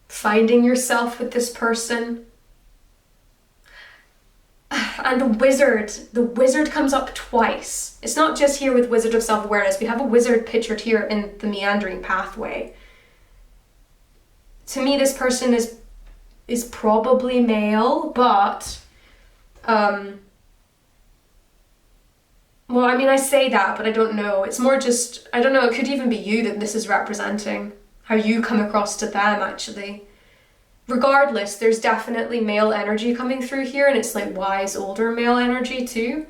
A: Finding yourself with this person. And the wizard comes up twice. It's not just here with Wizard of Self-Awareness. We have a wizard pictured here in the meandering pathway. To me, this person is probably male, but well, I mean, I say that, but I don't know. It's more just, I don't know, it could even be you that this is representing. How you come across to them, actually. Regardless, there's definitely male energy coming through here, and it's like wise, older male energy too.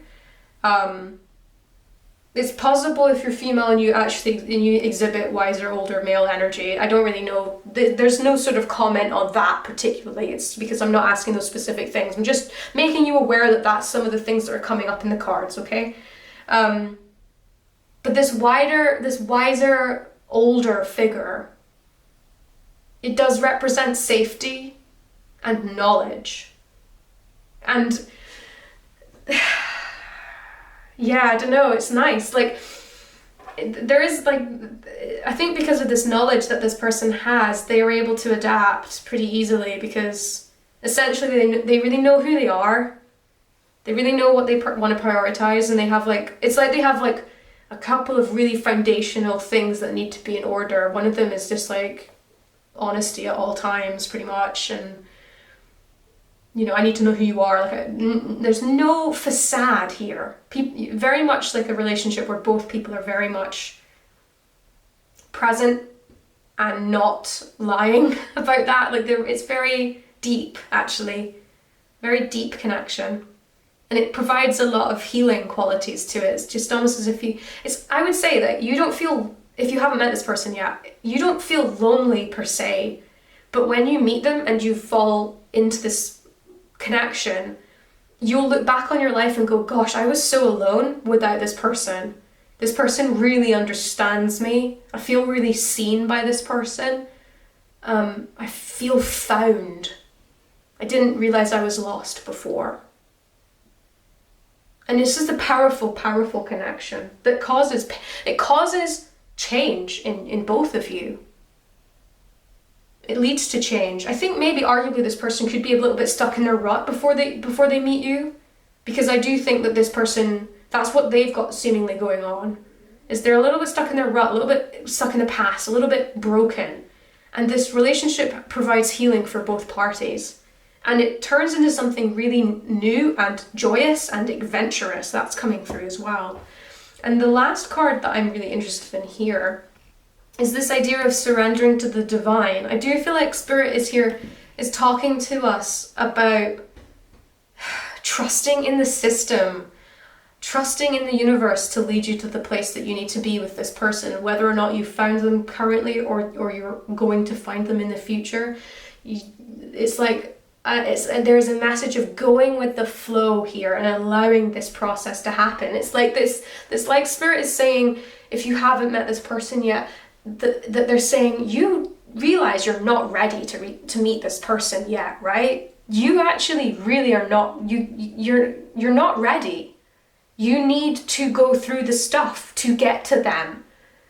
A: It's possible if you're female and you exhibit wiser, older male energy. I don't really know. There's no sort of comment on that particularly. It's because I'm not asking those specific things. I'm just making you aware that that's some of the things that are coming up in the cards, okay? But this wiser, older figure, it does represent safety and knowledge. And yeah, I don't know, it's nice. Like, there is like, I think because of this knowledge that this person has, they are able to adapt pretty easily, because essentially they really know who they are. They really know what they want to prioritize, and they have like, it's like they have like a couple of really foundational things that need to be in order. One of them is just like honesty at all times, pretty much, and I need to know who you are. There's no facade here. Very much like a relationship where both people are very much present and not lying about that. It's very deep, actually. Very deep connection. And it provides a lot of healing qualities to it. It's just almost as if I would say that you don't feel, if you haven't met this person yet, you don't feel lonely per se. But when you meet them and you fall into this connection, you'll look back on your life and go, gosh, I was so alone without this person. This person really understands me. I feel really seen by this person. I feel found. I didn't realize I was lost before. And it's just a powerful, powerful connection that causes change in both of you. It leads to change. I think maybe arguably this person could be a little bit stuck in their rut before they meet you, because I do think that this person, that's what they've got seemingly going on, is they're a little bit stuck in their rut, a little bit stuck in the past, a little bit broken. And this relationship provides healing for both parties. And it turns into something really new and joyous and adventurous. That's coming through as well. And the last card that I'm really interested in here is this idea of surrendering to the divine. I do feel like Spirit is talking to us about trusting in the system, trusting in the universe to lead you to the place that you need to be with this person, whether or not you found them currently or you're going to find them in the future. It's like there's a message of going with the flow here and allowing this process to happen. It's like this like Spirit is saying, if you haven't met this person yet, that they're saying, you realize you're not ready to meet this person yet, right? You actually really are not. You're not ready. You need to go through the stuff to get to them,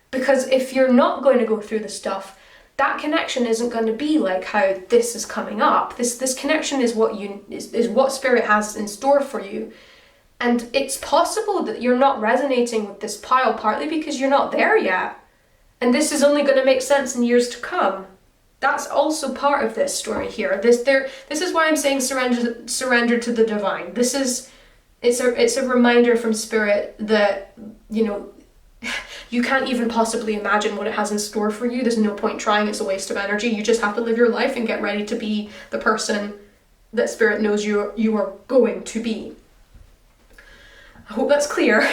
A: because if you're not going to go through the stuff, that connection isn't going to be like how this is coming up. This connection is what Spirit has in store for you. And it's possible that you're not resonating with this pile, partly because you're not there yet. And this is only going to make sense in years to come. That's also part of this story here. This is why I'm saying surrender to the divine. It's a reminder from Spirit that, you can't even possibly imagine what it has in store for you. There's no point trying. It's a waste of energy. You just have to live your life and get ready to be the person that Spirit knows you are going to be. I hope that's clear.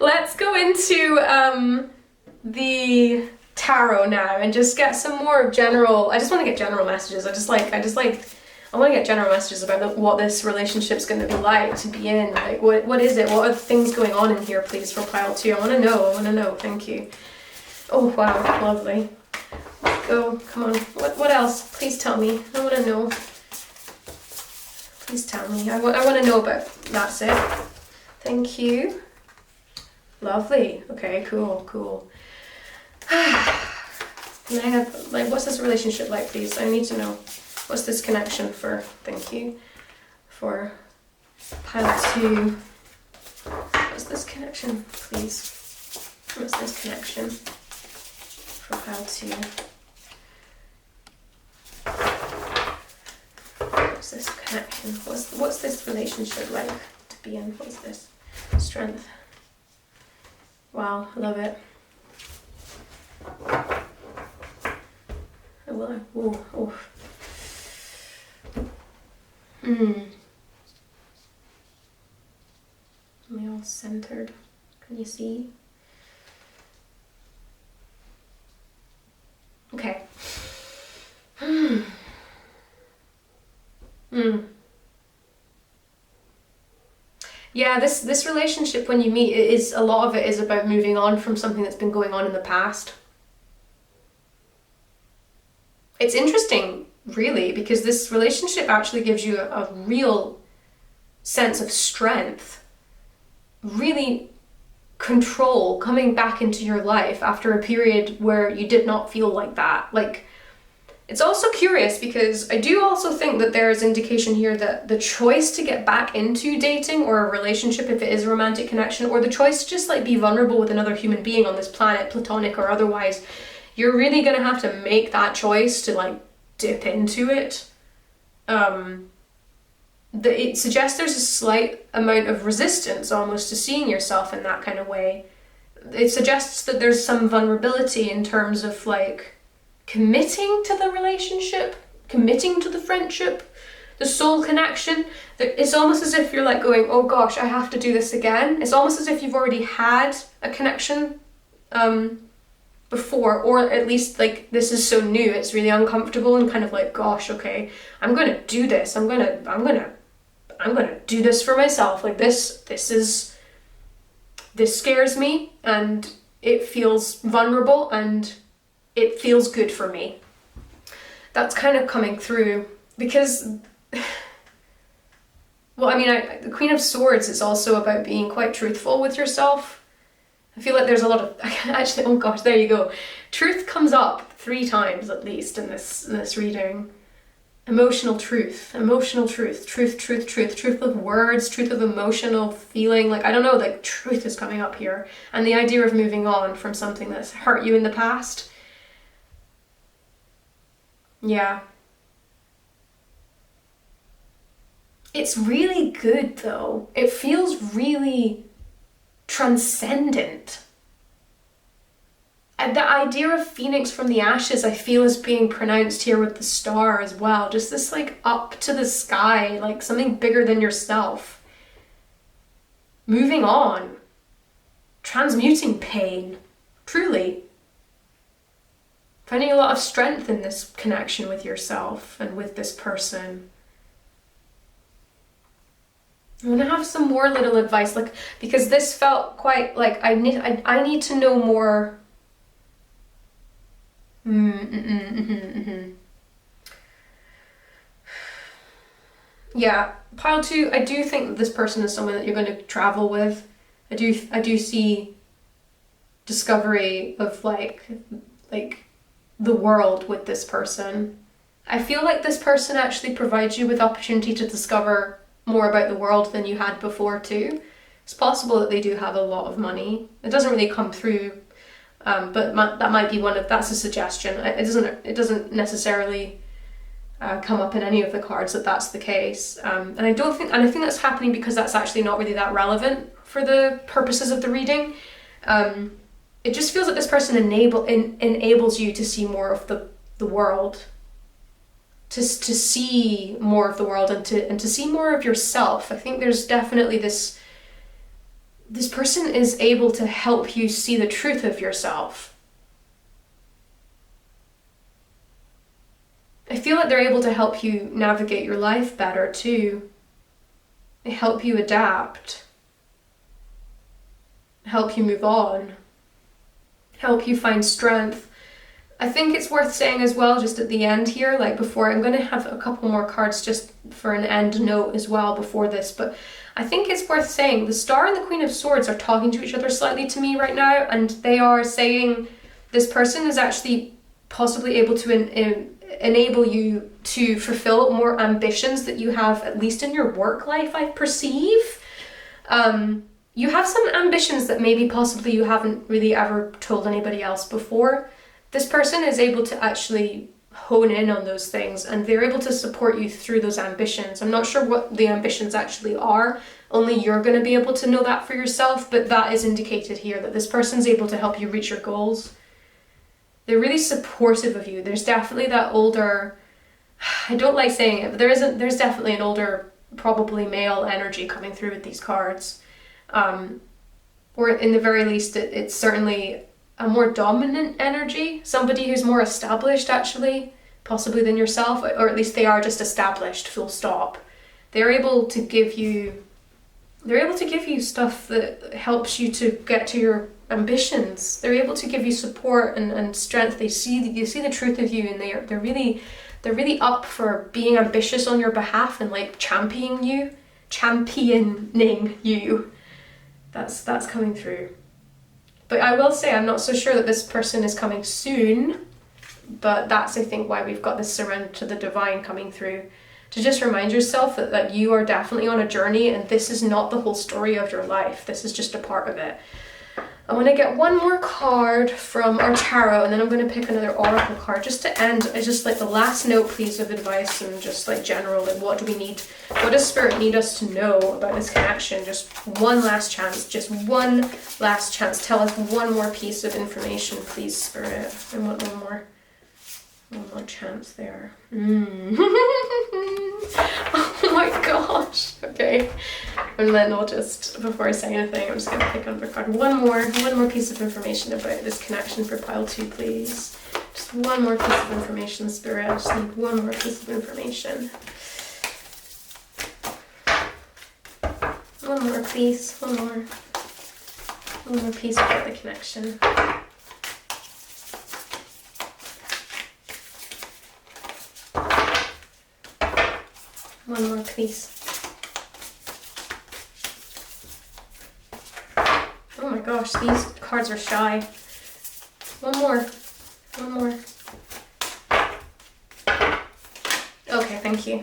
A: Let's go into the tarot now and just get some more general. I just want to get general messages. I want to get general messages about what this relationship's going to be like to be in. Like, what is it? What are the things going on in here, please, for pile 2? I want to know. Thank you. Oh, wow. Lovely. Let's go. Come on. What else? Please tell me. I want to know. Please tell me. I want to know about. That's it. Thank you. Lovely. Okay, cool. Can I have, what's this relationship like, please? I need to know. What's this connection for? Thank you. For pile 2. What's this connection, please? What's this connection for pile 2? What's this connection? What's this relationship like to be in? What's this? Strength. Wow, I love it. Oh. Am I all centered? Can you see? Okay. Yeah, this relationship, when you meet, a lot of it is about moving on from something that's been going on in the past. It's interesting, really, because this relationship actually gives you a real sense of strength, really control coming back into your life after a period where you did not feel like that. Like, it's also curious because I do also think that there is indication here that the choice to get back into dating or a relationship, if it is a romantic connection, or the choice to just be vulnerable with another human being on this planet, platonic or otherwise, you're really going to have to make that choice to dip into it. it suggests there's a slight amount of resistance almost to seeing yourself in that kind of way. It suggests that there's some vulnerability in terms of like committing to the relationship, committing to the friendship, the soul connection. It's almost as if you're like going, oh gosh, I have to do this again. It's almost as if you've already had a connection before, or at least like this is so new, it's really uncomfortable and kind of like, gosh, okay, I'm gonna do this. I'm gonna do this for myself. Like this scares me and it feels vulnerable and it feels good for me. That's kind of coming through because, well, I mean, the Queen of Swords is also about being quite truthful with yourself. I feel like there's a lot of, actually, oh gosh, there you go. Truth comes up 3 times at least in this reading. Emotional truth, truth of words, truth of emotional feeling, like, I don't know, like truth is coming up here. And the idea of moving on from something that's hurt you in the past. Yeah. It's really good though. It feels really transcendent. And the idea of phoenix from the ashes, I feel, is being pronounced here with the star as well. Just this like up to the sky, like something bigger than yourself. Moving on. Transmuting pain. Truly. Finding a lot of strength in this connection with yourself and with this person. I'm gonna have some more little advice, like, because this felt quite like I need to know more. Yeah, pile 2, I do think that this person is someone that you're going to travel with. I do see discovery of like the world with this person. I feel like this person actually provides you with opportunity to discover more about the world than you had before too. It's possible that they do have a lot of money. It doesn't really come through, but that might be that's a suggestion. It doesn't necessarily come up in any of the cards that that's the case. And I think that's happening because that's actually not really that relevant for the purposes of the reading. It just feels like this person enables you to see more of the world. To see more of the world and to see more of yourself. I think there's definitely this person is able to help you see the truth of yourself. I feel like they're able to help you navigate your life better too. They help you adapt, help you move on, help you find strength. I think it's worth saying as well, just at the end here, like before, I'm going to have a couple more cards just for an end note as well before this, but I think it's worth saying the Star and the Queen of Swords are talking to each other slightly to me right now, and they are saying this person is actually possibly able to enable you to fulfill more ambitions that you have, at least in your work life, I perceive. You have some ambitions that maybe possibly you haven't really ever told anybody else before. This person is able to actually hone in on those things and they're able to support you through those ambitions. I'm not sure what the ambitions actually are. Only you're going to be able to know that for yourself, but that is indicated here, that this person's able to help you reach your goals. They're really supportive of you. There's definitely that older, I don't like saying it, but there's definitely an older, probably male energy coming through with these cards. Or in the very least, it's certainly a more dominant energy, somebody who's more established actually, possibly than yourself, or at least they are just established, full stop. They're able to give you stuff that helps you to get to your ambitions. They're able to give you support and strength. You see the truth of you, and they're really up for being ambitious on your behalf and like championing you. That's coming through. But I will say, I'm not so sure that this person is coming soon, but that's, I think, why we've got this surrender to the divine coming through. To just remind yourself that you are definitely on a journey and this is not the whole story of your life. This is just a part of it. I want to get one more card from our tarot, and then I'm going to pick another oracle card just to end. It's just like the last note, please, of advice and just like general, like what do we need, what does Spirit need us to know about this connection? Just one last chance, just one last chance. Tell us one more piece of information, please, Spirit. I want one more chance there. Oh my gosh. Okay. And then I'll just, before I say anything, I'm just going to pick another card. One more piece of information about this connection for pile 2, please. Just one more piece of information, Spirit. I just need one more piece of information. One more, please. One more piece about the connection. One more, please. Oh my gosh, these cards are shy. One more. Okay, thank you.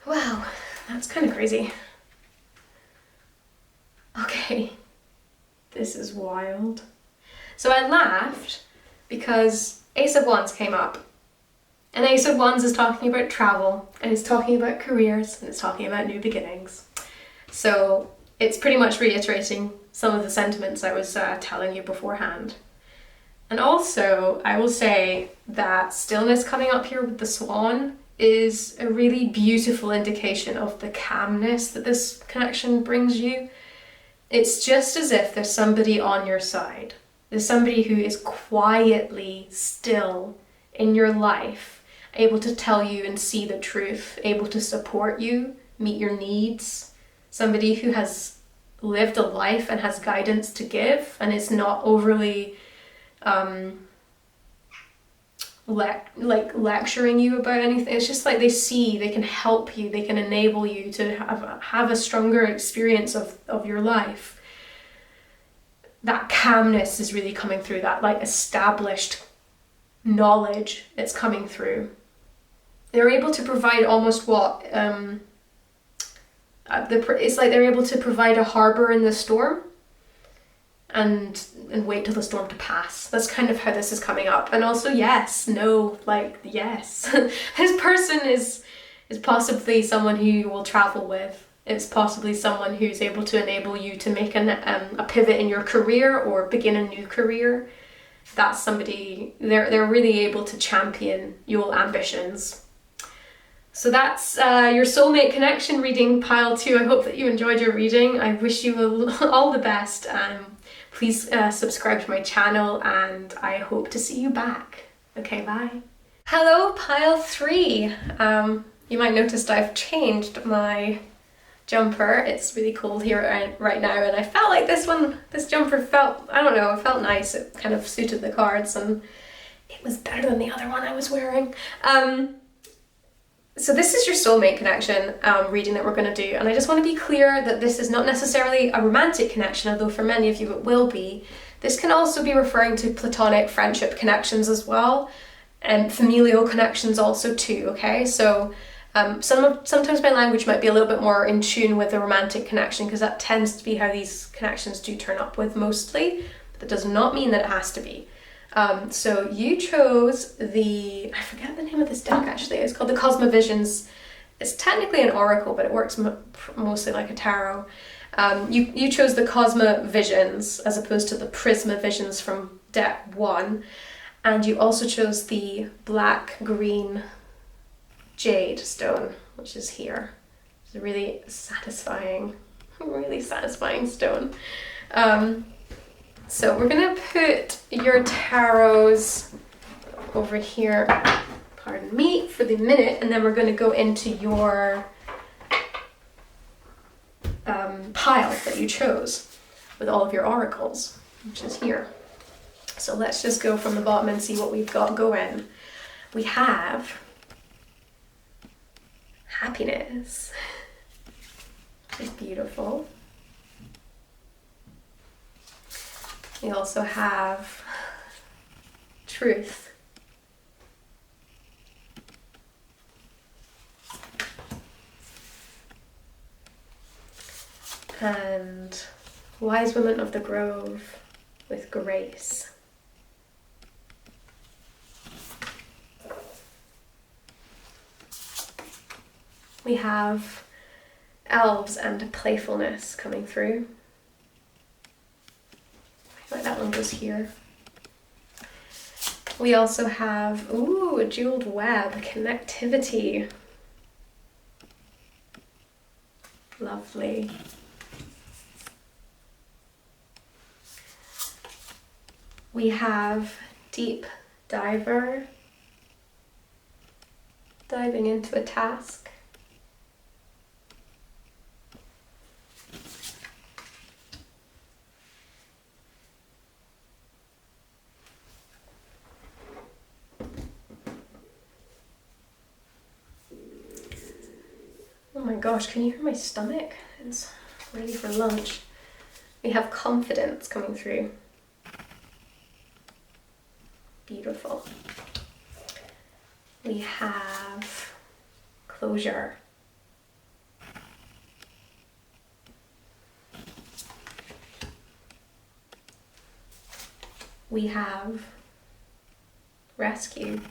A: Wow, that's kind of crazy. Okay, this is wild. So I laughed because Ace of Wands came up. And Ace of Wands is talking about travel, and it's talking about careers, and it's talking about new beginnings. So it's pretty much reiterating some of the sentiments I was telling you beforehand. And also, I will say that stillness coming up here with the swan is a really beautiful indication of the calmness that this connection brings you. It's just as if there's somebody on your side. There's somebody who is quietly still in your life, able to tell you and see the truth, able to support you, meet your needs. Somebody who has lived a life and has guidance to give and is not overly lecturing you about anything. It's just like they can help you, they can enable you to have a stronger experience of your life. That calmness is really coming through, that like established knowledge it's coming through. They're able to provide almost what it's like they're able to provide a harbor in the storm and wait till the storm to pass. That's kind of how this is coming up. And also yes, this person is possibly someone who you will travel with. It's possibly someone who's able to enable you to make a pivot in your career or begin a new career. That's somebody, they're really able to champion your ambitions. So that's your soulmate connection reading, pile 2. I hope that you enjoyed your reading. I wish you all the best. Please subscribe to my channel, and I hope to see you back. Okay, bye. Hello, pile 3. You might notice I've changed my jumper. It's really cold here right now, and I felt like this jumper felt, I don't know, it felt nice. It kind of suited the cards, and it was better than the other one I was wearing. So this is your soulmate connection reading that we're going to do, and I just want to be clear that this is not necessarily a romantic connection, although for many of you it will be. This can also be referring to platonic friendship connections as well, and familial connections also too, okay? So sometimes my language might be a little bit more in tune with a romantic connection, because that tends to be how these connections do turn up with mostly, but that does not mean that it has to be. So you chose I forget the name of this deck actually, it's called the Cosmovisions. It's technically an oracle, but it works mostly like a tarot. You chose the Cosmovisions as opposed to the Prismavisions from deck 1, and you also chose the black-green jade stone, which is here. It's a really satisfying stone. So we're gonna put your tarots over here, pardon me, for the minute, and then we're gonna go into your pile that you chose with all of your oracles, which is here. So let's just go from the bottom and see what we've got going. We have happiness, which is beautiful. We also have truth. And Wise woman of the grove with grace. We have elves and playfulness coming through. I feel like that one goes here. We also have, ooh, a jeweled web, connectivity. Lovely. We have deep diver, diving into a task. Oh my gosh, can you hear my stomach? It's ready for lunch. We have confidence coming through. Beautiful. We have closure. We have rescue.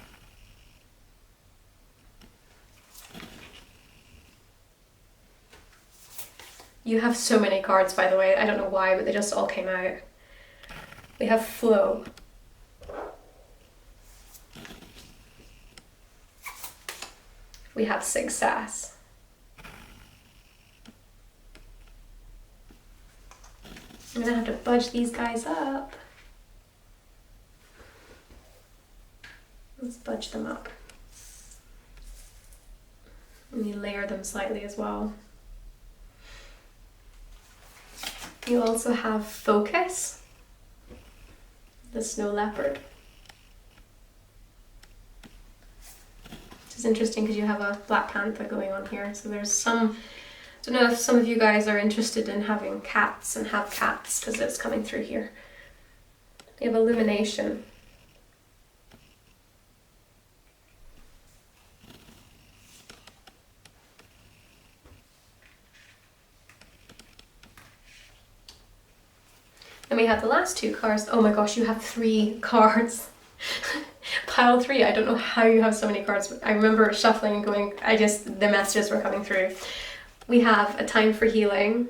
A: You have so many cards, by the way. I don't know why, but they just all came out. We have flow. We have success. I'm gonna have to budge these guys up. Let's budge them up. And you layer them slightly as well. You also have focus, the snow leopard. Which is interesting because you have a black panther going on here. So there's some, I don't know if some of you guys are interested in having cats and have cats because it's coming through here. You have illumination. And we have the last two cards. Oh my gosh, you have 3 cards. Pile 3. I don't know how you have so many cards, but I remember shuffling and going, the messages were coming through. We have a time for healing.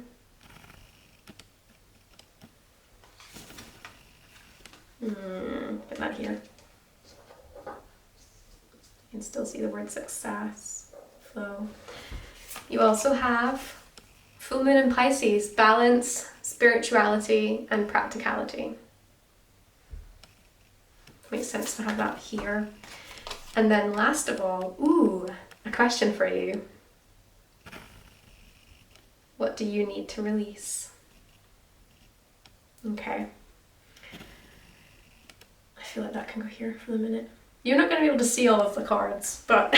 A: Put that here. You can still see the word success, flow. You also have full moon in Pisces, balance, spirituality, and practicality. Makes sense to have that here. And then last of all, ooh, a question for you. What do you need to release? Okay. I feel like that can go here for a minute. You're not going to be able to see all of the cards, but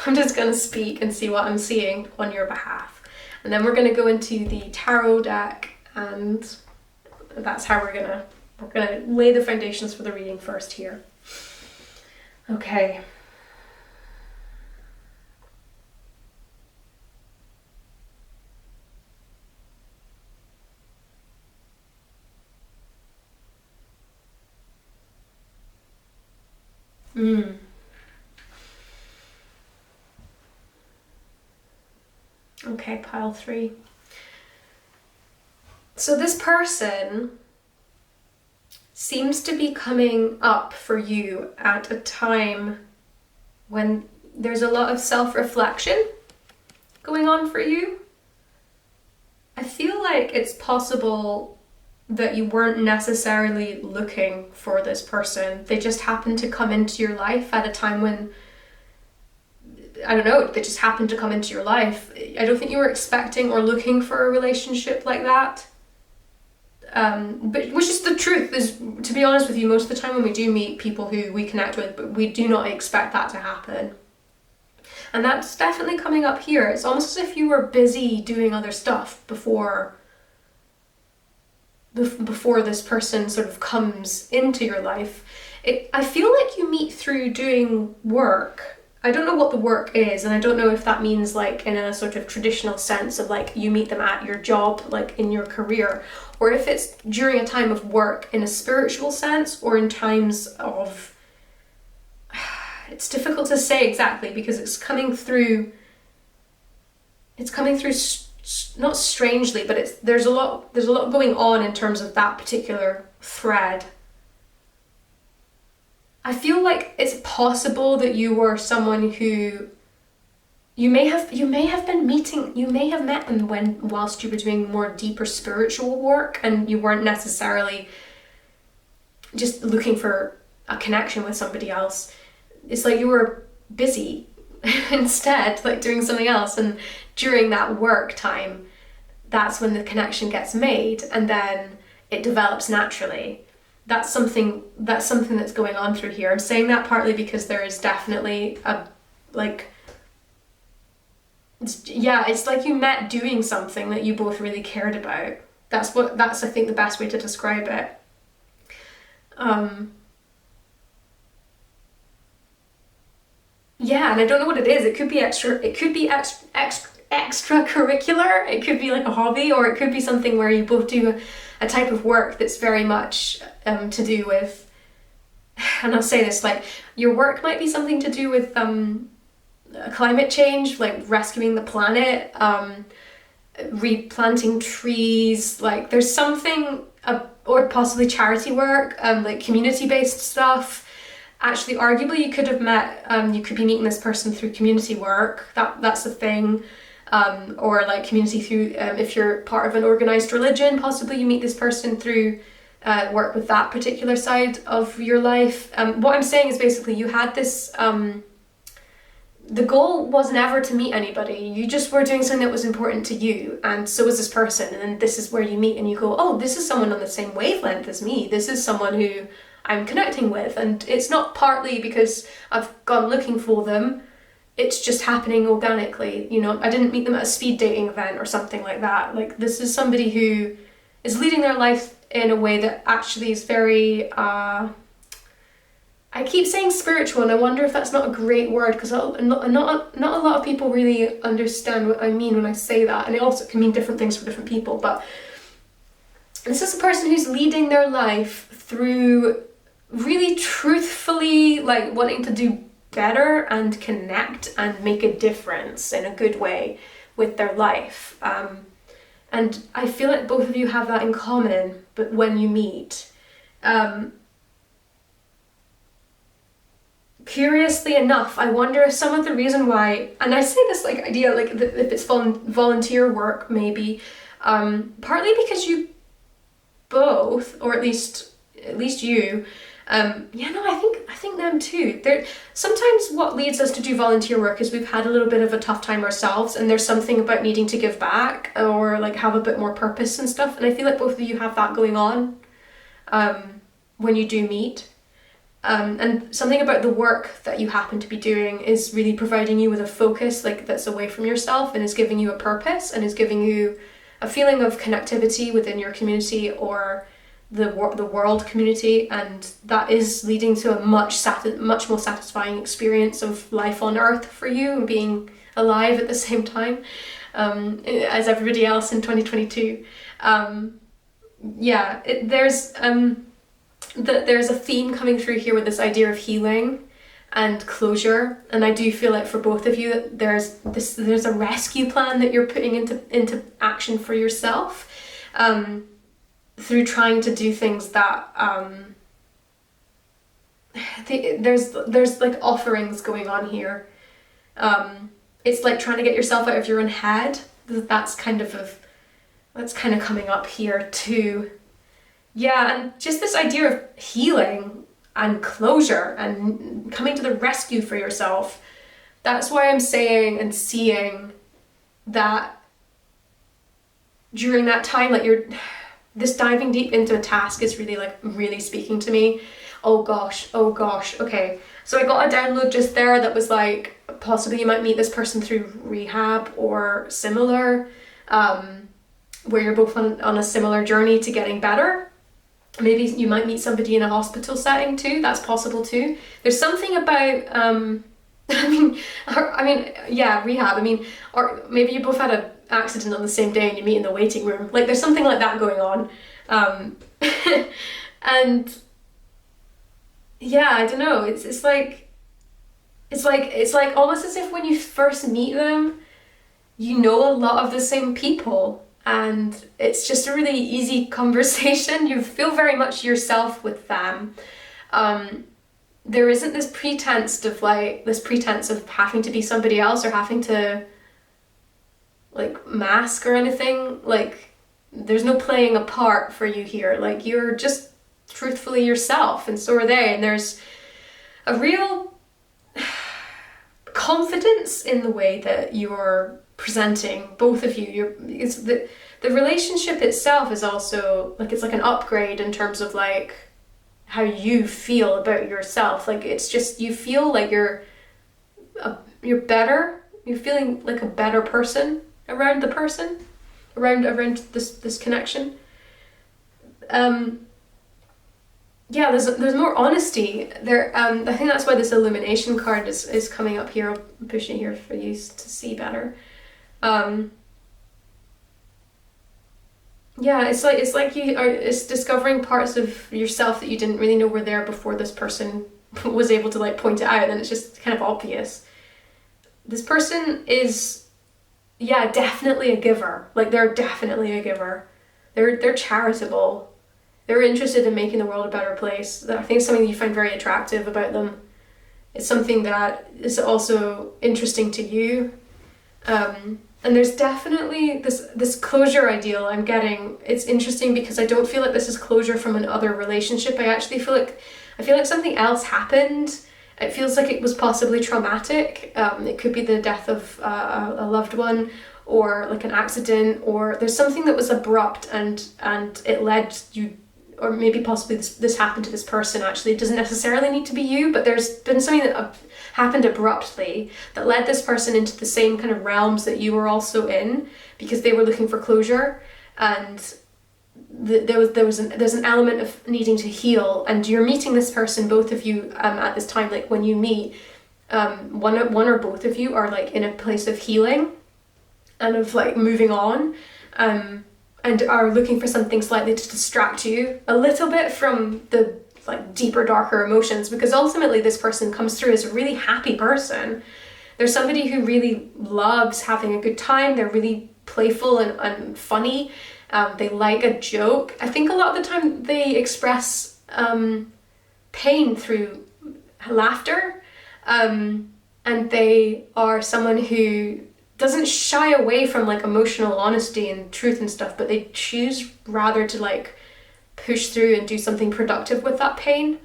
A: I'm just going to speak and see what I'm seeing on your behalf. And then we're going to go into the tarot deck, and that's how we're gonna lay the foundations for the reading first here. Okay. Okay, pile 3. So this person seems to be coming up for you at a time when there's a lot of self-reflection going on for you. I feel like it's possible that you weren't necessarily looking for this person. They just happened to come into your life at a time when, I don't know, they just happened to come into your life. I don't think you were expecting or looking for a relationship like that. But which is the truth, is, to be honest with you, most of the time when we do meet people who we connect with, but we do not expect that to happen. And that's definitely coming up here. It's almost as if you were busy doing other stuff before this person sort of comes into your life. I feel like you meet through doing work, I don't know what the work is, and I don't know if that means like in a sort of traditional sense of like you meet them at your job, like in your career, or if it's during a time of work in a spiritual sense, or in times of, it's difficult to say exactly because it's coming through not strangely, but there's a lot going on in terms of that particular thread. I feel like it's possible that you were someone who you may have met them whilst you were doing more deeper spiritual work, and you weren't necessarily just looking for a connection with somebody else. It's like you were busy instead, like doing something else, and during that work time, that's when the connection gets made, and then it develops naturally. That's something that's going on through here. I'm saying that partly because there is definitely it's like you met doing something that you both really cared about. That's I think the best way to describe it. Yeah, and I don't know what it is. It could be extracurricular. It could be like a hobby, or it could be something where you both do a type of work that's very much to do with, and I'll say this, like your work might be something to do with climate change, like rescuing the planet, replanting trees, like there's something, or possibly charity work, like community-based stuff. Actually, arguably, you could have met, you could be meeting this person through community work, that's the thing, or like community through, if you're part of an organised religion, possibly you meet this person through work with that particular side of your life. What I'm saying is basically you had this, the goal was never to meet anybody, you just were doing something that was important to you, and so was this person, and then this is where you meet and you go, oh, this is someone on the same wavelength as me, this is someone who I'm connecting with, and it's not partly because I've gone looking for them, it's just happening organically, you know. I didn't meet them at a speed dating event or something like that. Like, this is somebody who is leading their life in a way that actually is very, I keep saying spiritual, and I wonder if that's not a great word, because not a lot of people really understand what I mean when I say that, and it also can mean different things for different people, but this is a person who's leading their life through really truthfully, like, wanting to do better and connect and make a difference in a good way with their life. And I feel like both of you have that in common, but when you meet, curiously enough, I wonder if some of the reason why, and I say this like idea, like if it's volunteer work maybe, partly because you both, or at least you, I think them too. Sometimes what leads us to do volunteer work is we've had a little bit of a tough time ourselves, and there's something about needing to give back or like have a bit more purpose and stuff, and I feel like both of you have that going on when you do meet. And something about the work that you happen to be doing is really providing you with a focus, like, that's away from yourself, and is giving you a purpose, and is giving you a feeling of connectivity within your community or the world community, and that is leading to a much more satisfying experience of life on Earth for you, and being alive at the same time as everybody else in 2022. There's a theme coming through here with this idea of healing and closure, and I do feel like for both of you that there's a rescue plan that you're putting into action for yourself, through trying to do things that there's like offerings going on here. It's like trying to get yourself out of your own head. That's kind of coming up here too. Yeah, and just this idea of healing and closure and coming to the rescue for yourself. That's why I'm saying and seeing that during that time, like, this diving deep into a task is really speaking to me. Oh gosh, okay. So I got a download just there that was like, possibly you might meet this person through rehab or similar, where you're both on a similar journey to getting better. Maybe you might meet somebody in a hospital setting too, that's possible too. There's something about Yeah, rehab. Or maybe you both had an accident on the same day and you meet in the waiting room. Like, there's something like that going on. And yeah, I don't know. It's like almost as if when you first meet them, you know a lot of the same people, and it's just a really easy conversation. You feel very much yourself with them. There isn't this pretense of having to be somebody else or having to like mask or anything. Like, there's no playing a part for you here. Like, you're just truthfully yourself, and so are they. And there's a real confidence in the way that you're presenting, both of you. The relationship itself is also like, it's like an upgrade in terms of like how you feel about yourself. Like, it's just, you feel like you're better. You're feeling like a better person around the person, around this connection. Yeah, there's more honesty there. I think that's why this illumination card is coming up here. I'll push it here for you to see better. Yeah, it's discovering parts of yourself that you didn't really know were there before this person was able to like point it out, and it's just kind of obvious. This person is, yeah, definitely a giver. Like, they're definitely a giver. They're charitable. They're interested in making the world a better place. I think it's something that you find very attractive about them. It's something that is also interesting to you. And there's definitely this closure ideal I'm getting. It's interesting because I don't feel like this is closure from another relationship. I actually feel like something else happened. It feels like it was possibly traumatic. It could be the death of a loved one, or like an accident, or there's something that was abrupt and it led you, or maybe possibly this happened to this person. Actually, it doesn't necessarily need to be you, but there's been something that happened abruptly that led this person into the same kind of realms that you were also in, because they were looking for closure, and there's an element of needing to heal, and you're meeting this person, both of you, at this time. Like, when you meet, one or both of you are like in a place of healing and of like moving on, and are looking for something slightly to distract you a little bit from the like deeper, darker emotions, because ultimately this person comes through as a really happy person. They're somebody who really loves having a good time. They're really playful and funny. They like a joke. I think a lot of the time they express pain through laughter, and they are someone who doesn't shy away from like emotional honesty and truth and stuff, but they choose rather to like push through and do something productive with that pain.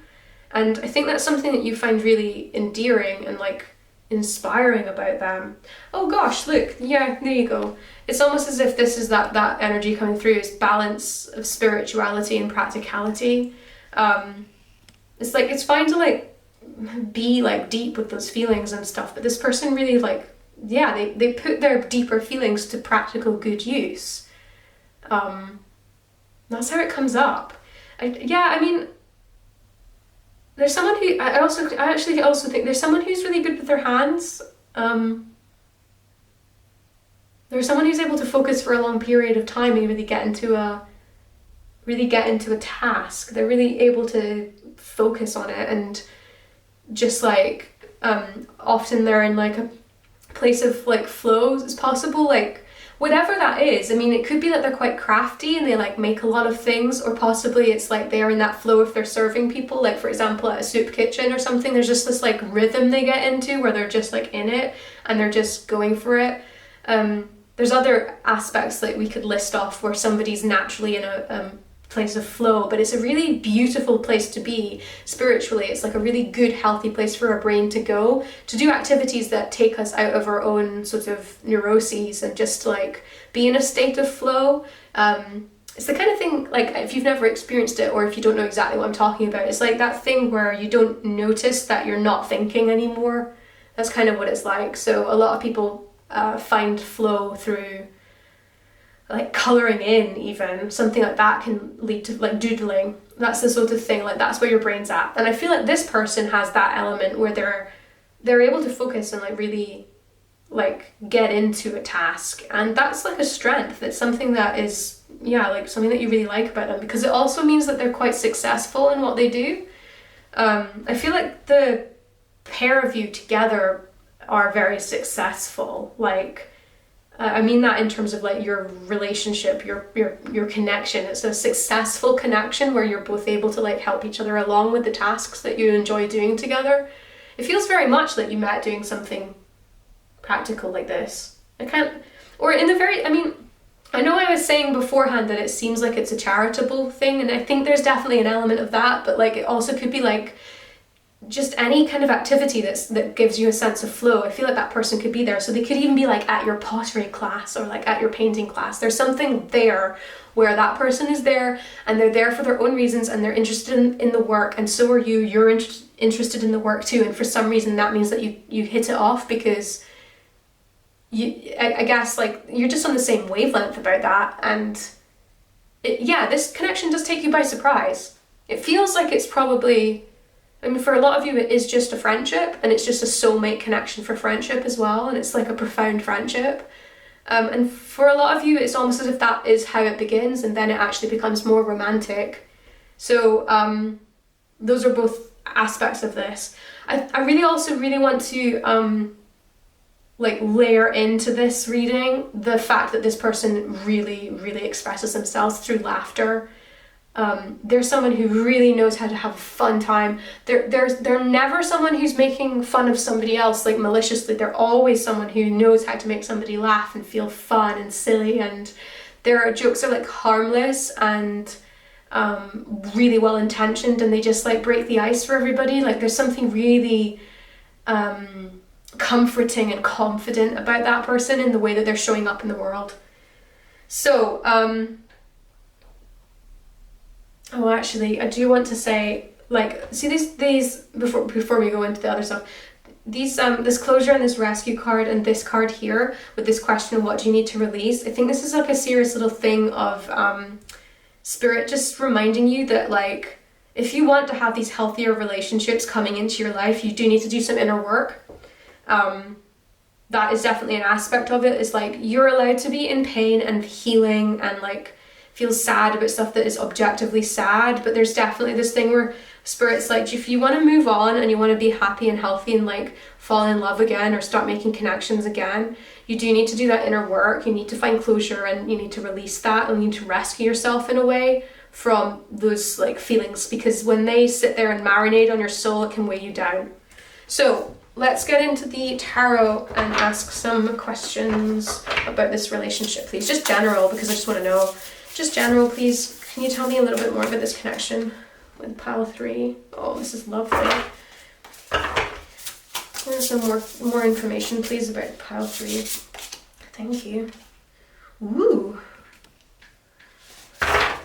A: And I think that's something that you find really endearing and like inspiring about them. Oh gosh, look, yeah, there you go. It's almost as if this is that energy coming through, is balance of spirituality and practicality. It's like, it's fine to like be like deep with those feelings and stuff, but this person really like, yeah, they put their deeper feelings to practical good use. That's how it comes up. There's someone who I actually also think there's someone who's really good with their hands. There's someone who's able to focus for a long period of time and really get into a task. They're really able to focus on it, and just like often they're in like a place of like flow as possible, like whatever that is. I mean, it could be that they're quite crafty and they like make a lot of things, or possibly it's like they are in that flow if they're serving people, like for example at a soup kitchen or something. There's just this like rhythm they get into where they're just like in it and they're just going for it. There's other aspects that we could list off where somebody's naturally in a place of flow, but it's a really beautiful place to be spiritually. It's like a really good, healthy place for our brain to go to do activities that take us out of our own sort of neuroses and just like be in a state of flow. It's the kind of thing, like if you've never experienced it, or if you don't know exactly what I'm talking about, it's like that thing where you don't notice that you're not thinking anymore. That's kind of what it's like. So a lot of people find flow through like colouring in, even something like that can lead to like doodling. That's the sort of thing, like that's where your brain's at. And I feel like this person has that element where they're able to focus and like really like get into a task, and that's like a strength. It's something that is, yeah, like something that you really like about them, because it also means that they're quite successful in what they do. I feel like the pair of you together are very successful. Like, I mean that in terms of like your relationship, your connection. It's a successful connection where you're both able to like help each other along with the tasks that you enjoy doing together. It feels very much like you met doing something practical like this. I mean, I know I was saying beforehand that it seems like it's a charitable thing, and I think there's definitely an element of that, but like it also could be like just any kind of activity that gives you a sense of flow. I feel like that person could be there. So they could even be like at your pottery class or like at your painting class. There's something there where that person is there, and they're there for their own reasons, and they're interested in the work, and so are you. You're interested in the work too, and for some reason that means that you hit it off, because I guess like you're just on the same wavelength about that. And this connection does take you by surprise. It feels like it's probably, I mean, for a lot of you it is just a friendship, and it's just a soulmate connection for friendship as well, and it's like a profound friendship. And for a lot of you it's almost as if that is how it begins, and then it actually becomes more romantic. So those are both aspects of this. I really also really want to like layer into this reading the fact that this person really, really expresses themselves through laughter. They're someone who really knows how to have a fun time. They're never someone who's making fun of somebody else like maliciously. They're always someone who knows how to make somebody laugh and feel fun and silly, and their jokes are like harmless and really well intentioned, and they just like break the ice for everybody. Like there's something really comforting and confident about that person in the way that they're showing up in the world. So actually I do want to say, like, see these before we go into the other stuff, these this closure and this rescue card and this card here with this question, what do you need to release? I think this is like a serious little thing of spirit just reminding you that like if you want to have these healthier relationships coming into your life, you do need to do some inner work. That is definitely an aspect of it. Is like you're allowed to be in pain and healing and like feel sad about stuff that is objectively sad, but there's definitely this thing where spirit's like, if you want to move on and you want to be happy and healthy and like fall in love again or start making connections again, you do need to do that inner work. You need to find closure, and you need to release that, and you need to rescue yourself in a way from those like feelings, because when they sit there and marinate on your soul, it can weigh you down. So let's get into the tarot and ask some questions about this relationship, please. Just general, because I just want to know. Just general, please. Can you tell me a little bit more about this connection with pile 3? Oh, this is lovely. There's some more information, please, about pile 3. Thank you. Ooh. I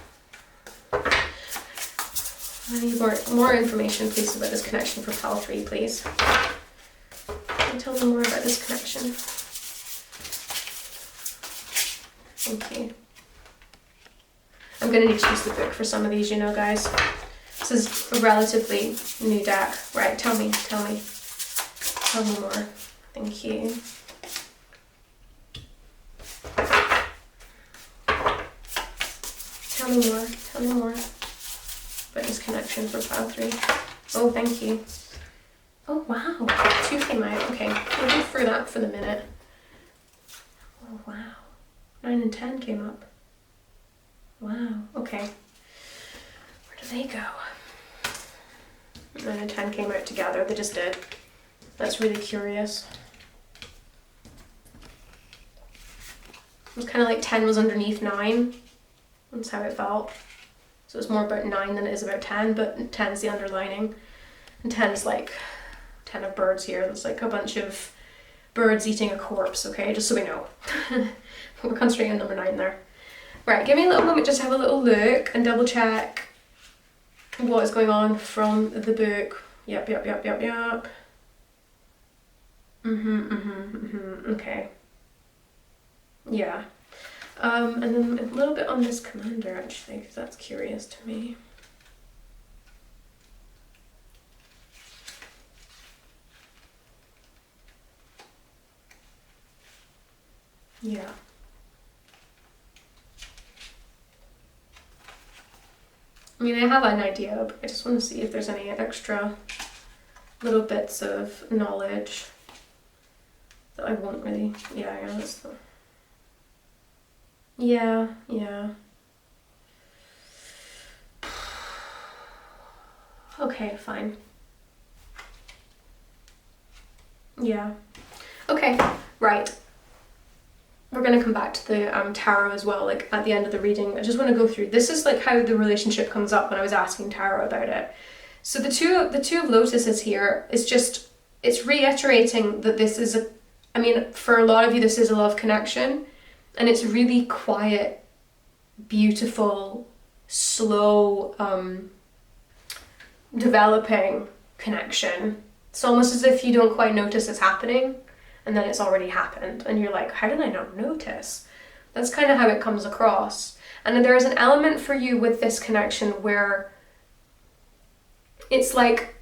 A: need more information, please, about this connection for pile 3, please. Can you tell me more about this connection? Thank you. I'm going to need to use the book for some of these, you know, guys. This is a relatively new deck. Right, tell me. Tell me more. Thank you. Tell me more about this connection for pile 3. Oh, thank you. Oh, wow. 2 came out. Okay, we'll go through that for the minute. Oh, wow. 9 and 10 came up. Wow, okay. Where do they go? 9 and 10 came out together. They just did. That's really curious. It was kind of like 10 was underneath 9. That's how it felt. So it's more about 9 than it is about 10, but 10 is the underlining. And 10 is like 10 of birds here. There's like a bunch of birds eating a corpse, okay? Just so we know. We're concentrating on number 9 there. Right, give me a little moment just to have a little look and double check what is going on from the book. Yep. Okay. Yeah. And then a little bit on this commander, actually, because that's curious to me. Yeah. I mean, I have an idea, but I just want to see if there's any extra little bits of knowledge that I won't really, yeah, that's the, yeah. Okay, fine. Yeah. Okay, right. We're going to come back to the tarot as well, like at the end of the reading. I just want to go through, this is like how the relationship comes up when I was asking tarot about it. So the two of lotuses here is just, it's reiterating that this is I mean, for a lot of you, this is a love connection, and it's really quiet, beautiful, slow, developing connection. It's almost as if you don't quite notice it's happening, and then it's already happened, and you're like, how did I not notice? That's kind of how it comes across. And there is an element for you with this connection where it's like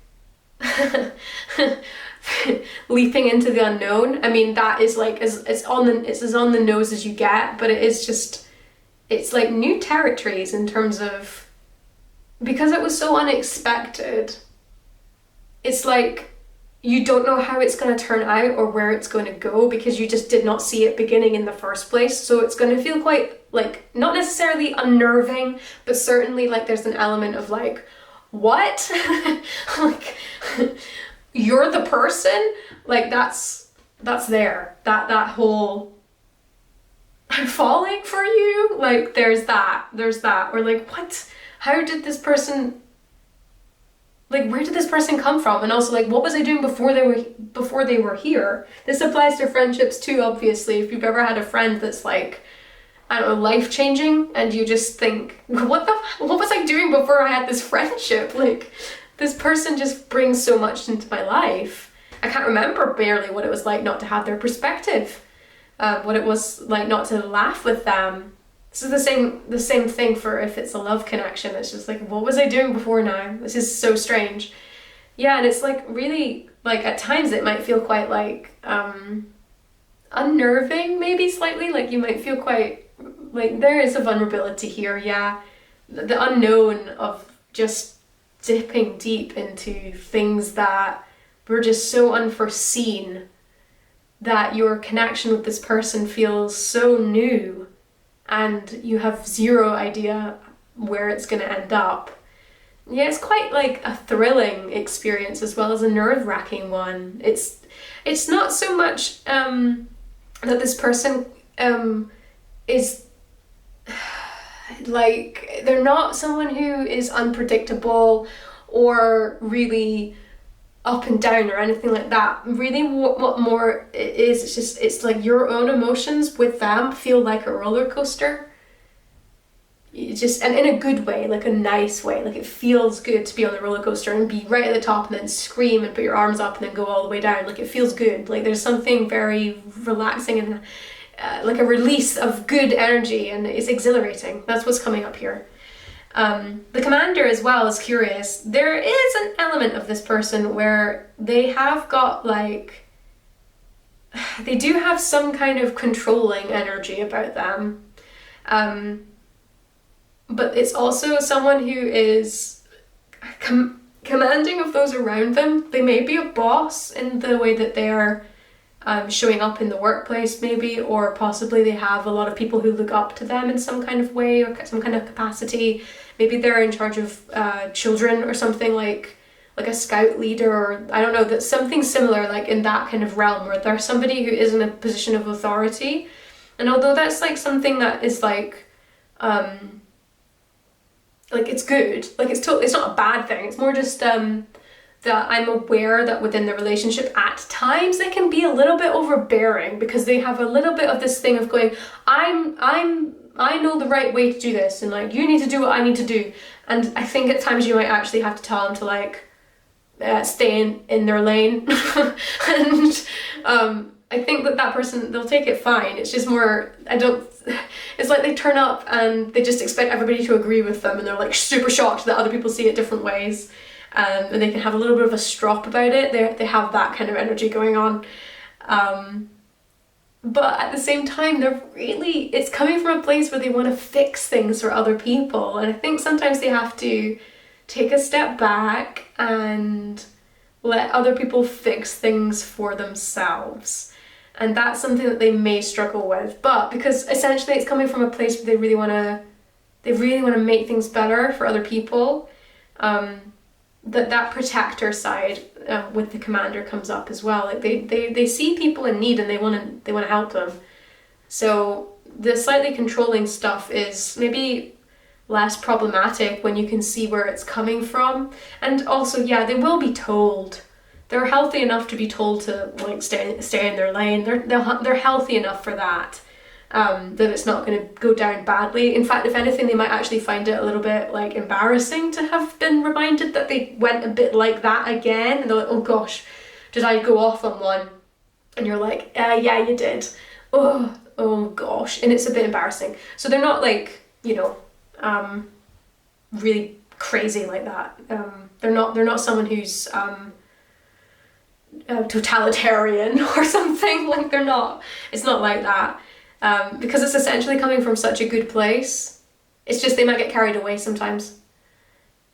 A: leaping into the unknown. I mean, that is like, it's as on the nose as you get, but it is just, it's like new territories in terms of, because it was so unexpected, it's like you don't know how it's going to turn out or where it's going to go, because you just did not see it beginning in the first place. So it's going to feel quite like, not necessarily unnerving, but certainly like there's an element of like, what? Like, you're the person? Like that's there. That whole, I'm falling for you? Like there's that. Or like, what? How did this person, like, where did this person come from? And also, like, what was I doing before they were here? This applies to friendships too, obviously. If you've ever had a friend that's like, I don't know, life-changing, and you just think, what was I doing before I had this friendship? Like, this person just brings so much into my life. I can't remember barely what it was like not to have their perspective, what it was like not to laugh with them. This is the same thing for if it's a love connection. It's just like, what was I doing before now? This is so strange. Yeah, and it's like really, like at times it might feel quite like unnerving, maybe slightly. Like you might feel quite, like there is a vulnerability here, yeah. The unknown of just dipping deep into things that were just so unforeseen, that your connection with this person feels so new, and you have zero idea where it's going to end up. Yeah, it's quite like a thrilling experience as well as a nerve-wracking one. It's not so much that this person is like, they're not someone who is unpredictable or really up and down or anything like that. Really what more it is, it's just, it's like your own emotions with them feel like a roller coaster. You just, and in a good way, like a nice way, like it feels good to be on the roller coaster and be right at the top and then scream and put your arms up and then go all the way down. Like it feels good, like there's something very relaxing and like a release of good energy, and it's exhilarating. That's what's coming up here. The commander as well is curious. There is an element of this person where they have got like, they do have some kind of controlling energy about them. But it's also someone who is commanding of those around them. They may be a boss in the way that they are showing up in the workplace maybe, or possibly they have a lot of people who look up to them in some kind of way or some kind of capacity. Maybe they're in charge of children or something, like a scout leader, or I don't know, that's something similar, like in that kind of realm where there's somebody who is in a position of authority. And although that's like something that is like it's good, like it's not a bad thing, it's more just that I'm aware that within the relationship at times they can be a little bit overbearing, because they have a little bit of this thing of going, I know the right way to do this, and like you need to do what I need to do. And I think at times you might actually have to tell them to like stay in their lane. And I think that person, they'll take it fine. It's just more, it's like they turn up and they just expect everybody to agree with them, and they're like super shocked that other people see it different ways. And they can have a little bit of a strop about it. They have that kind of energy going on. but at the same time, it's coming from a place where they want to fix things for other people. And I think sometimes they have to take a step back and let other people fix things for themselves. And that's something that they may struggle with. But because essentially it's coming from a place where they really want to make things better for other people, that protector side with the commander comes up as well. Like they see people in need and they want to help them. So the slightly controlling stuff is maybe less problematic when you can see where it's coming from. And also, yeah, they will be told. They're healthy enough to be told to like stay in their lane. They're healthy enough for that. That it's not going to go down badly. In fact, if anything, they might actually find it a little bit like embarrassing to have been reminded that they went a bit like that again, and they're like, oh gosh, did I go off on one? And you're like, yeah, you did. Oh gosh, and it's a bit embarrassing. So they're not like, really crazy like that. They're not someone who's totalitarian or something. Like they're not. It's not like that. Because it's essentially coming from such a good place. It's just they might get carried away sometimes.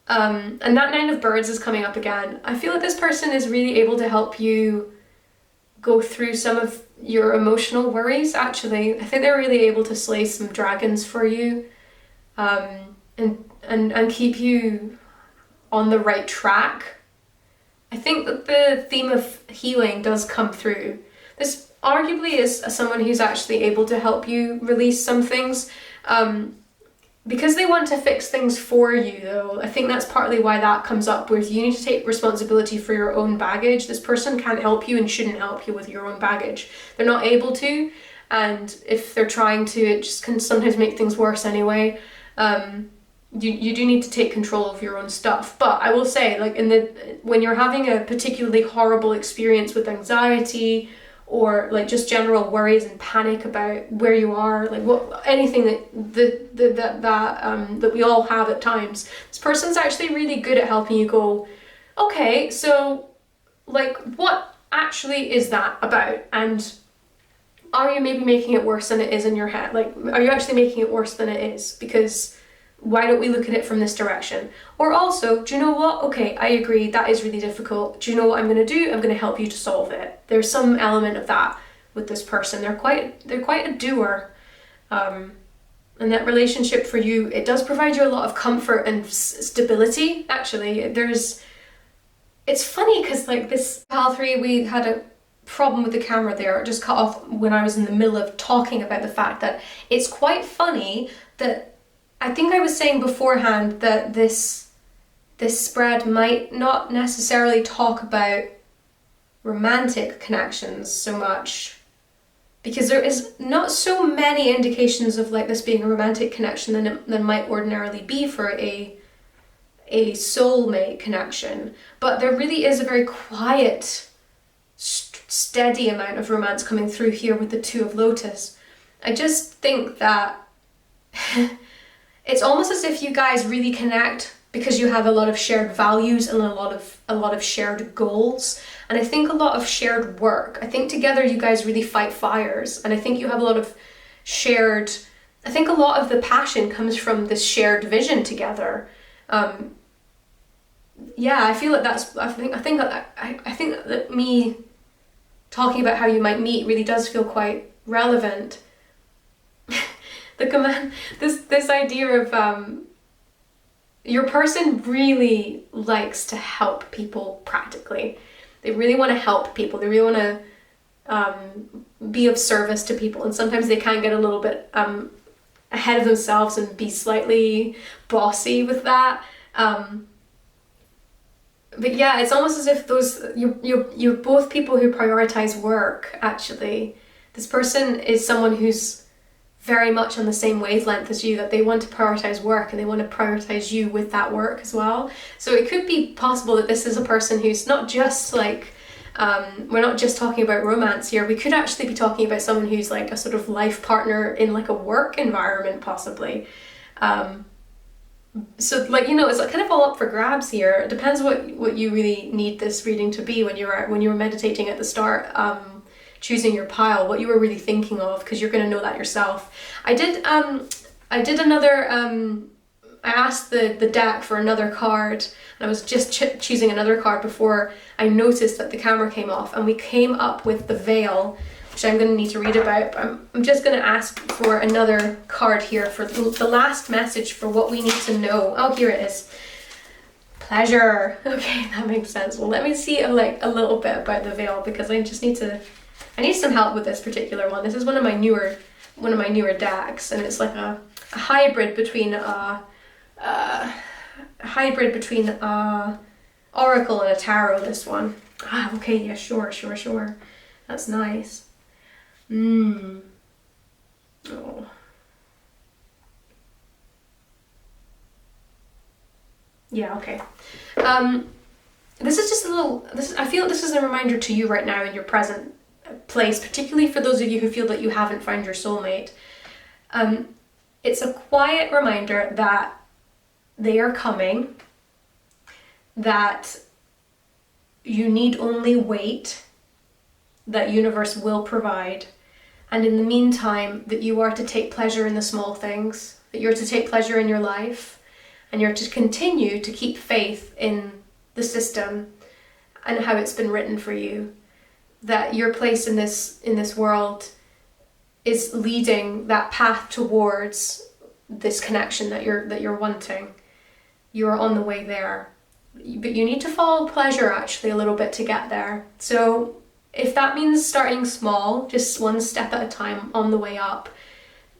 A: And that Nine of Birds is coming up again. I feel like this person is really able to help you go through some of your emotional worries, actually. I think they're really able to slay some dragons for you, and keep you on the right track. I think that the theme of healing does come through. This arguably is someone who's actually able to help you release some things, because they want to fix things for you, though. I think that's partly why that comes up, where you need to take responsibility for your own baggage. This person can't help you and shouldn't help you with your own baggage. They're not able to, and if they're trying to, it just can sometimes make things worse anyway. You do need to take control of your own stuff. But I will say, like, when you're having a particularly horrible experience with anxiety, or like just general worries and panic about where you are, like anything that we all have at times, this person's actually really good at helping you go, okay, so like what actually is that about? And are you maybe making it worse than it is in your head? Like, are you actually making it worse than it is? Because why don't we look at it from this direction? Or also, do you know what? Okay, I agree, that is really difficult. Do you know what I'm going to do? I'm going to help you to solve it. There's some element of that with this person. They're quite a doer. And that relationship for you, it does provide you a lot of comfort and stability, actually. It's funny because like this pal 3, we had a problem with the camera there. It just cut off when I was in the middle of talking about the fact that it's quite funny that I think I was saying beforehand that this spread might not necessarily talk about romantic connections so much, because there is not so many indications of like this being a romantic connection than might ordinarily be for a soulmate connection. But there really is a very quiet, steady amount of romance coming through here with the Two of Lotus. I just think that it's almost as if you guys really connect because you have a lot of shared values and a lot of shared goals, and I think a lot of shared work. I think together you guys really fight fires, and I think you have a lot of shared. I think a lot of the passion comes from this shared vision together. Yeah, I feel like that's. I think that me talking about how you might meet really does feel quite relevant. This idea of your person really likes to help people practically. They really want to help people. They really want to be of service to people, and sometimes they can get a little bit ahead of themselves and be slightly bossy with that. But yeah, it's almost as if you're both people who prioritize work. Actually, this person is someone who's very much on the same wavelength as you, that they want to prioritize work and they want to prioritize you with that work as well. So it could be possible that this is a person who's not just like, we're not just talking about romance here. We could actually be talking about someone who's like a sort of life partner in like a work environment, possibly. So like, it's like kind of all up for grabs here. It depends what you really need this reading to be when you're meditating at the start. choosing your pile, what you were really thinking of, because you're going to know that yourself. I did another, I asked the deck for another card, and I was just choosing another card before I noticed that the camera came off, and we came up with the veil, which I'm going to need to read about. But I'm just going to ask for another card here for the last message for what we need to know. Oh, here it is. Pleasure. Okay, that makes sense. Well, let me see like a little bit about the veil, because I need some help with this particular one. This is one of my newer decks, and it's like a hybrid between oracle and a tarot. This one. Ah, okay, yeah, sure. That's nice. Oh. Yeah, okay. This is just a little, I feel this is a reminder to you right now in your present place, particularly for those of you who feel that you haven't found your soulmate. It's a quiet reminder that they are coming, that you need only wait, that universe will provide, and in the meantime that you are to take pleasure in the small things, that you're to take pleasure in your life, and you're to continue to keep faith in the system and how it's been written for you, that your place in this world is leading that path towards this connection that you're wanting. You're on the way there, but you need to follow pleasure actually a little bit to get there. So if that means starting small, just one step at a time on the way up,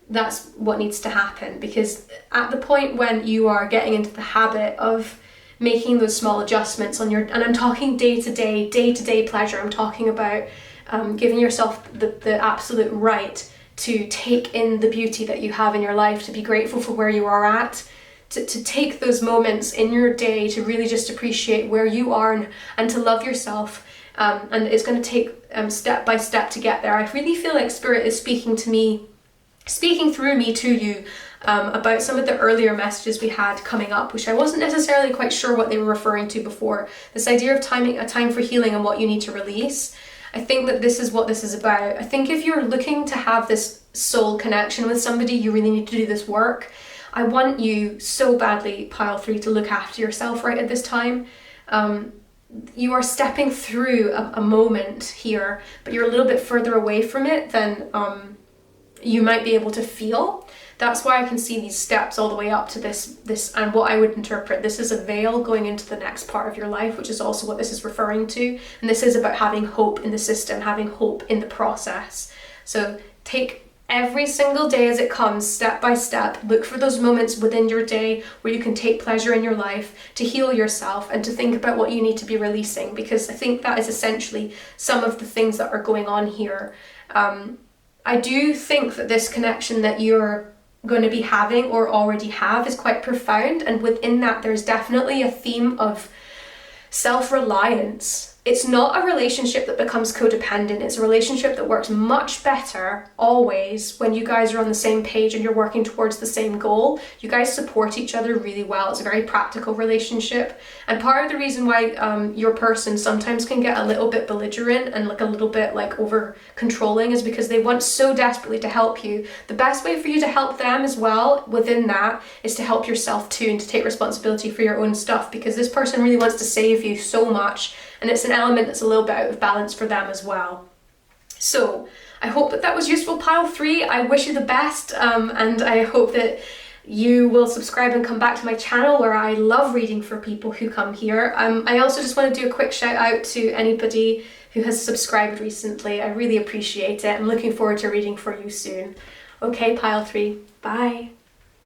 A: that's what needs to happen, because at the point when you are getting into the habit of making those small adjustments on your, and I'm talking day-to-day pleasure, I'm talking about giving yourself the absolute right to take in the beauty that you have in your life, to be grateful for where you are at, to take those moments in your day to really just appreciate where you are and to love yourself. And it's going to take step by step to get there. I really feel like Spirit is speaking through me to you about some of the earlier messages we had coming up, which I wasn't necessarily quite sure what they were referring to before. This idea of timing a time for healing and what you need to release. I think that this is what this is about. I think if you're looking to have this soul connection with somebody, you really need to do this work. I want you so badly, pile 3, to look after yourself right at this time. You are stepping through a moment here, but you're a little bit further away from it than you might be able to feel. That's why I can see these steps all the way up to this, and what I would interpret, this is a veil going into the next part of your life, which is also what this is referring to. And this is about having hope in the system, having hope in the process. So take every single day as it comes, step by step. Look for those moments within your day where you can take pleasure in your life, to heal yourself and to think about what you need to be releasing, because I think that is essentially some of the things that are going on here. I do think that this connection that you're going to be having or already have is quite profound, and within that there's definitely a theme of self-reliance. It's not a relationship that becomes codependent. It's a relationship that works much better always when you guys are on the same page and you're working towards the same goal. You guys support each other really well. It's a very practical relationship. And part of the reason why your person sometimes can get a little bit belligerent and like a little bit like over controlling is because they want so desperately to help you. The best way for you to help them as well within that is to help yourself too, and to take responsibility for your own stuff, because this person really wants to save you so much. And it's an element that's a little bit out of balance for them as well. So I hope that was useful, pile 3. I wish you the best, and I hope that you will subscribe and come back to my channel, where I love reading for people who come here. I also just want to do a quick shout out to anybody who has subscribed recently. I really appreciate it. I'm looking forward to reading for you soon. Okay, pile 3. Bye.